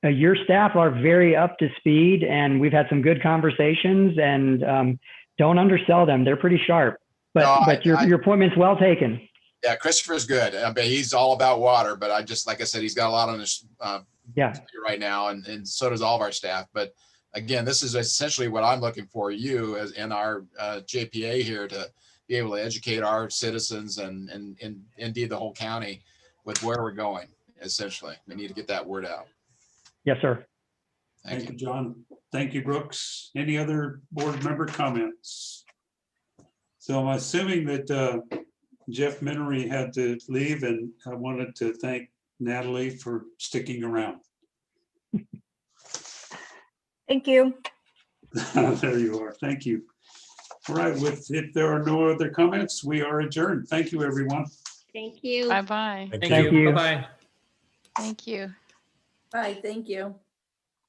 Your staff are very up to speed, and we've had some good conversations, and don't undersell them. They're pretty sharp, but your appointment's well taken. Yeah, Christopher's good. But he's all about water, but like I said, he's got a lot on his right now, and so does all of our staff. But again, this is essentially what I'm looking for you as in our JPA here to be able to educate our citizens and indeed the whole county with where we're going. Essentially, we need to get that word out. Yes, sir. Thank you, John. Thank you, Brooks. Any other board member comments? So I'm assuming that Jeff Minery had to leave, and I wanted to thank Natalie for sticking around. Thank you. There you are. Thank you. All right, if there are no other comments, we are adjourned. Thank you, everyone. Thank you. Bye-bye. Thank you. Bye-bye. Thank you. Bye, thank you.